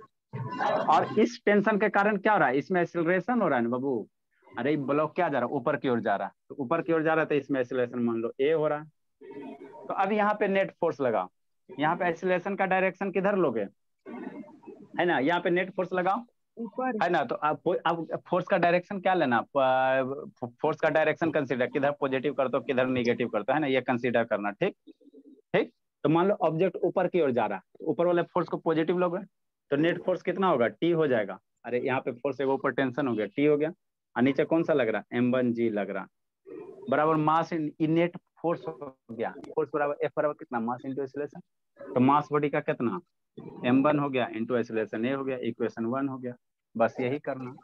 और इस टेंशन के कारण क्या हो रहा है, इसमें एक्सीलरेशन हो रहा है ना बाबू। अरे ब्लॉक क्या जा रहा है, ऊपर की ओर जा रहा है, तो ऊपर की ओर जा रहा है तो इसमें एक्सीलरेशन मान लो A हो रहा है। तो अब यहाँ पे नेट फोर्स लगा, यहाँ पे एक्सीलरेशन का डायरेक्शन किधर लोगे, है ना, यहाँ पे नेट फोर्स लगाओ, है ना। तो अब फोर्स का डायरेक्शन क्या लेना, फोर्स का डायरेक्शन कंसीडर, किधर पॉजिटिव करते हो किधर निगेटिव करते हो, है ना, ये कंसीडर करना, ठीक ठीक। तो मान लो ऑब्जेक्ट ऊपर की ओर जा रहा है, ऊपर वाले फोर्स को पॉजिटिव लोगे तो नेट फोर्स कितना होगा, T हो जाएगा। अरे यहाँ पे फोर्स है, ऊपर टेंशन हो गया, T हो गया, और नीचे कौन सा लग रहा है, M1G लग रहा, बराबर मास नेट फोर्स हो गया। फोर्स बराबर F बराबर कितना, मास इंटू एक्सीलरेशन। तो मास बॉडी का कितना, M1 हो गया इंटू एक्सीलरेशन A हो गया, इक्वेशन 1 हो गया। बस यही करना,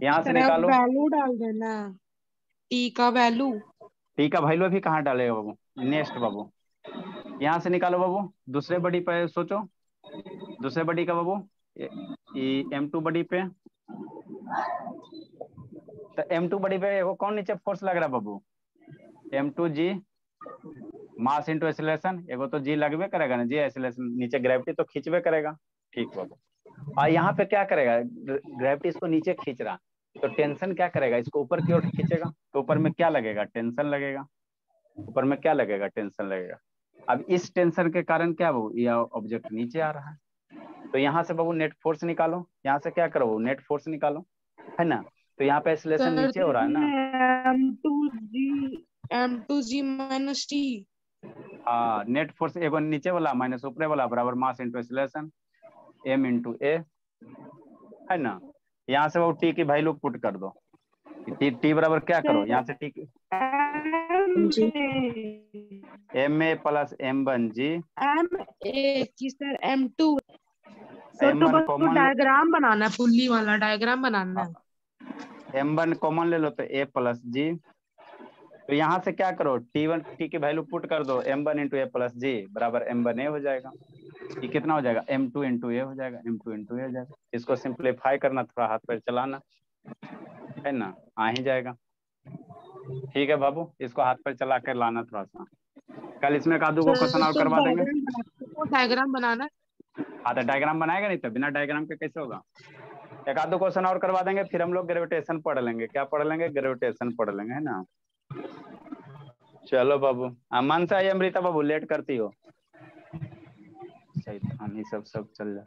यहाँ से निकालो, वैल्यू डाल देना, T का वैल्यू टी का वैल्यू अभी कहाँ डालेगा बाबू, नेक्स्ट बाबू यहाँ से निकालो बाबू, दूसरे बड़ी पे सोचो, दूसरे बड़ी का बाबू M2 बड़ी पे, तो M2 बड़ी पे एगो कौन नीचे फोर्स लग रहा है बाबू, M2 G मास इंटू एक्सीलरेशन, एगो तो G लगबे करेगा ना, G एक्सीलरेशन, नीचे ग्रेविटी तो खींचबे करेगा, ठीक बाबू। और यहाँ पे क्या करेगा, ग्रेविटी इसको नीचे खींच रहा, तो टेंशन क्या करेगा, इसको ऊपर की ओर खींचेगा, तो ऊपर में क्या लगेगा, टेंशन लगेगा, ऊपर में क्या लगेगा, टेंशन लगेगा। अब इस टेंशन के कारण क्या बाबू, ये ऑब्जेक्ट नीचे आ रहा है, तो यहाँ से बाबू नेट फोर्स निकालो, यहाँ से क्या करो, नेट फोर्स निकालो, है ना। तो यहाँ पे एक्सीलरेशन नीचे हो रहा है ना, M2G माइनस T। हाँ, नेट फोर्स एगो नीचे वाला माइनस ऊपरे वाला बराबर मास into acceleration M into A, है ना। यहाँ से वो टी की वैल्यू पुट कर दो, टी बराबर क्या करो, यहाँ से टी MA प्लस M1G की सर M2 सर, तो बस डायग्राम बनाना है, पुल्ली वाला डायग्राम बनाना है। M1 कॉमन ले लो तो A प्लस G, तो यहाँ से क्या करो, टी की वैल्यू पुट कर दो, M1 into A plus G बराबर M1A हो जाएगा, ये कितना हो जाएगा, M2 इंटू A हो जाएगा, M2 इंटू A हो जाएगा। इसको सिंप्लीफाई करना, थोड़ा हाथ पैर चलाना, है ना, आ ही जाएगा। ठीक है बाबू, इसको हाथ पैर चला कर लाना थोड़ा सा, कल इसमें का दो क्वेश्चन और करवा देंगे। डायग्राम बनाना, हाँ तो डायग्राम बनाएगा नहीं तो बिना डायग्राम के कैसे होगा, एक आध दो क्वेश्चन और करवा देंगे, फिर हम लोग ग्रेविटेशन पढ़ लेंगे, क्या पढ़ लेंगे, ग्रेविटेशन पढ़ लेंगे, है ना। चलो बाबू, मन से आई अमृता बाबू, लेट करती हो, सही थानी सब चल जाए।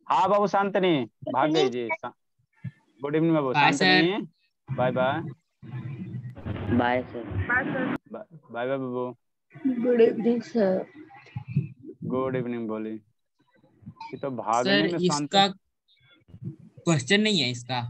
हाँ बाबू शांतनी भाग गई जी, गुड इवनिंग बाबू Shantani, bye bye, bye sir, bye bye बाबू, good evening sir. Good evening बोली, ये तो भागने सर में इसका क्वेश्चन नहीं है इसका।